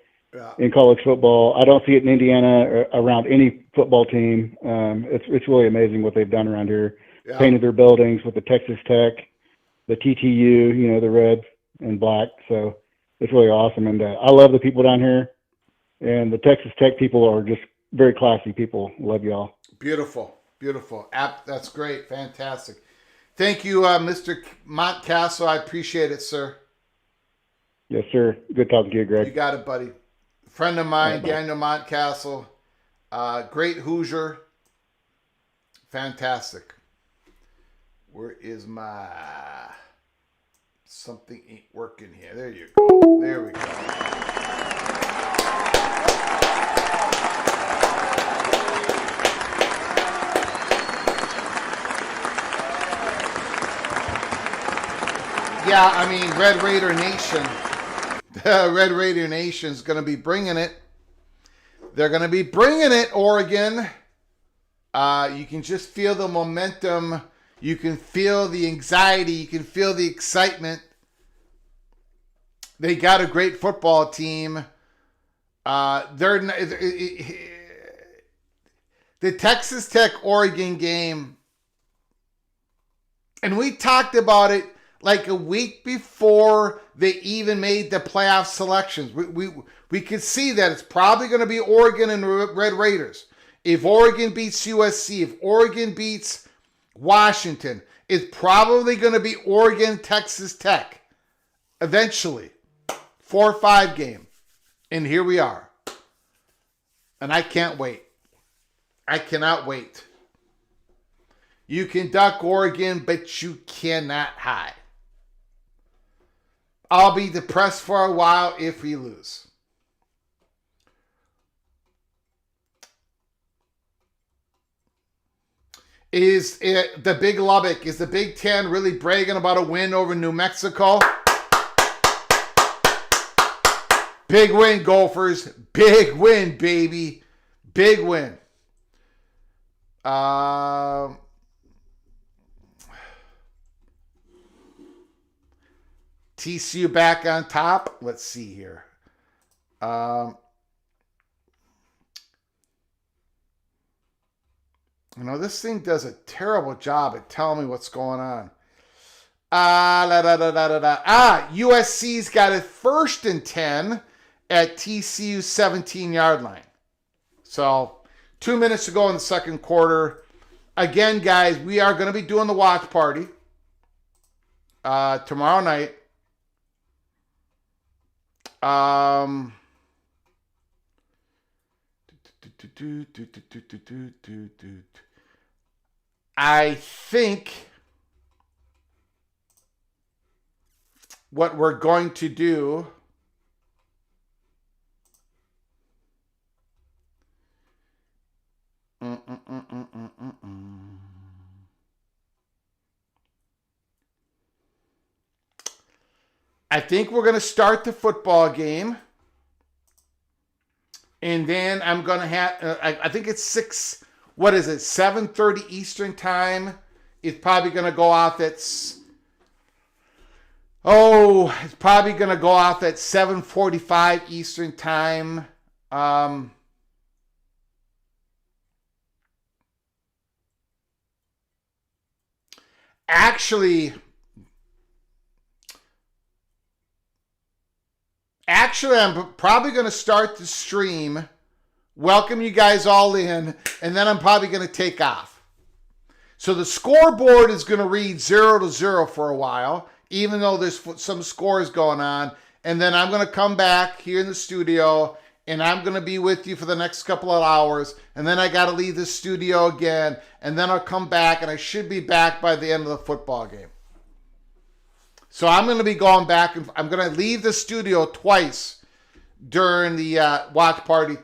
Speaker 3: in college football. I don't see it in Indiana around any football team. It's really amazing what they've done around here. Yeah. Painted their buildings with the Texas Tech, the TTU, the red and black. So it's really awesome. And I love the people down here. And the Texas Tech people are just very classy people. Love y'all.
Speaker 1: Beautiful. That's great. Fantastic. Thank you, Mr. Montcastle. I appreciate it, sir.
Speaker 3: Yes, sir. Good talking to you, Greg.
Speaker 1: You got it, buddy. Friend of mine,
Speaker 3: right,
Speaker 1: Daniel Montcastle. Great Hoosier. Fantastic. Where is my... Something ain't working here. There you go. There we go. Yeah, I mean, Red Raider Nation. Red Raider Nation's going to be bringing it. They're going to be bringing it, Oregon. You can just feel the momentum. You can feel the anxiety. You can feel the excitement. They got a great football team. The Texas Tech Oregon game, and we talked about it like a week before they even made the playoff selections. We could see that it's probably going to be Oregon and Red Raiders. If Oregon beats USC, if Oregon beats Washington, it's probably going to be Oregon, Texas Tech. Eventually. 4-5 game. And here we are. And I can't wait. I cannot wait. You can duck Oregon, but you cannot hide. I'll be depressed for a while if we lose. Is it the Big Lubbock? Is the Big Ten really bragging about a win over New Mexico? Big win, Gophers. Big win, baby. Big win. TCU back on top. Let's see here. This thing does a terrible job at telling me what's going on. USC's got it 1st and 10 at TCU's 17-yard line. So 2 minutes to go in the second quarter. Again, guys, we are going to be doing the watch party tomorrow night. I think what we're going to do I think we're going to start the football game. And then I'm going to have, I think it's 7:30 Eastern time. It's probably going to go off at, it's probably going to go off at 7:45 Eastern time. Actually, I'm probably going to start the stream, welcome you guys all in, and then I'm probably going to take off. So the scoreboard is going to read 0-0 for a while, even though there's some scores going on. And then I'm going to come back here in the studio, and I'm going to be with you for the next couple of hours. And then I got to leave the studio again, and then I'll come back, and I should be back by the end of the football game. So I'm going to be going back, and I'm going to leave the studio twice during the watch party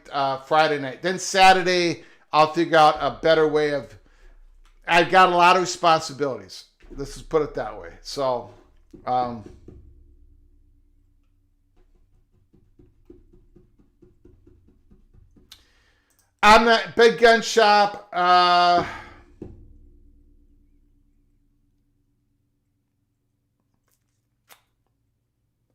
Speaker 1: Friday night. Then Saturday, I'll figure out a better way of... I've got a lot of responsibilities. Let's just put it that way. So, I'm not... Big Gun Shop...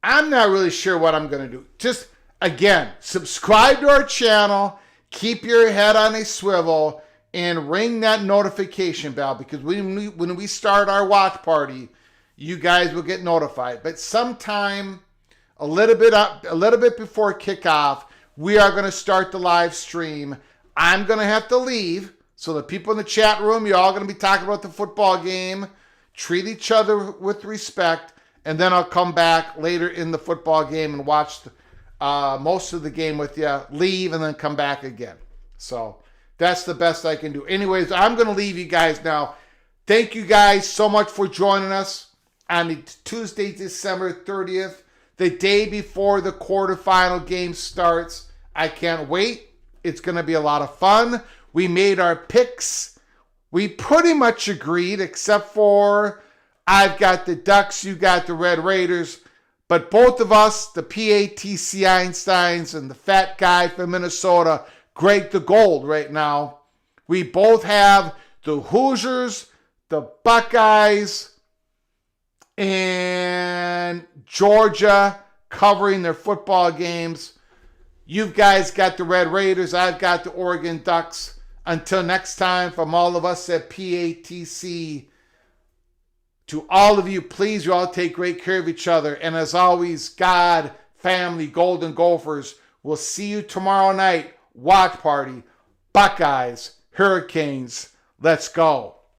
Speaker 1: I'm not really sure what I'm going to do. Just, again, subscribe to our channel, keep your head on a swivel, and ring that notification bell, because when we start our watch party, you guys will get notified. But sometime a little bit before kickoff, we are going to start the live stream. I'm going to have to leave, so the people in the chat room, you're all going to be talking about the football game. Treat each other with respect. And then I'll come back later in the football game and watch most of the game with you, leave, and then come back again. So that's the best I can do. Anyways, I'm going to leave you guys now. Thank you guys so much for joining us on Tuesday, December 30th, the day before the quarterfinal game starts. I can't wait. It's going to be a lot of fun. We made our picks. We pretty much agreed, except for... I've got the Ducks, you got the Red Raiders, but both of us, the PATC Einsteins and the fat guy from Minnesota, Greg the Gold right now, we both have the Hoosiers, the Buckeyes, and Georgia covering their football games. You guys got the Red Raiders, I've got the Oregon Ducks. Until next time, from all of us at PATC, to all of you, please, you all take great care of each other. And as always, God, family, Golden Gophers, we'll see you tomorrow night. Watch party, Buckeyes, Hurricanes. Let's go.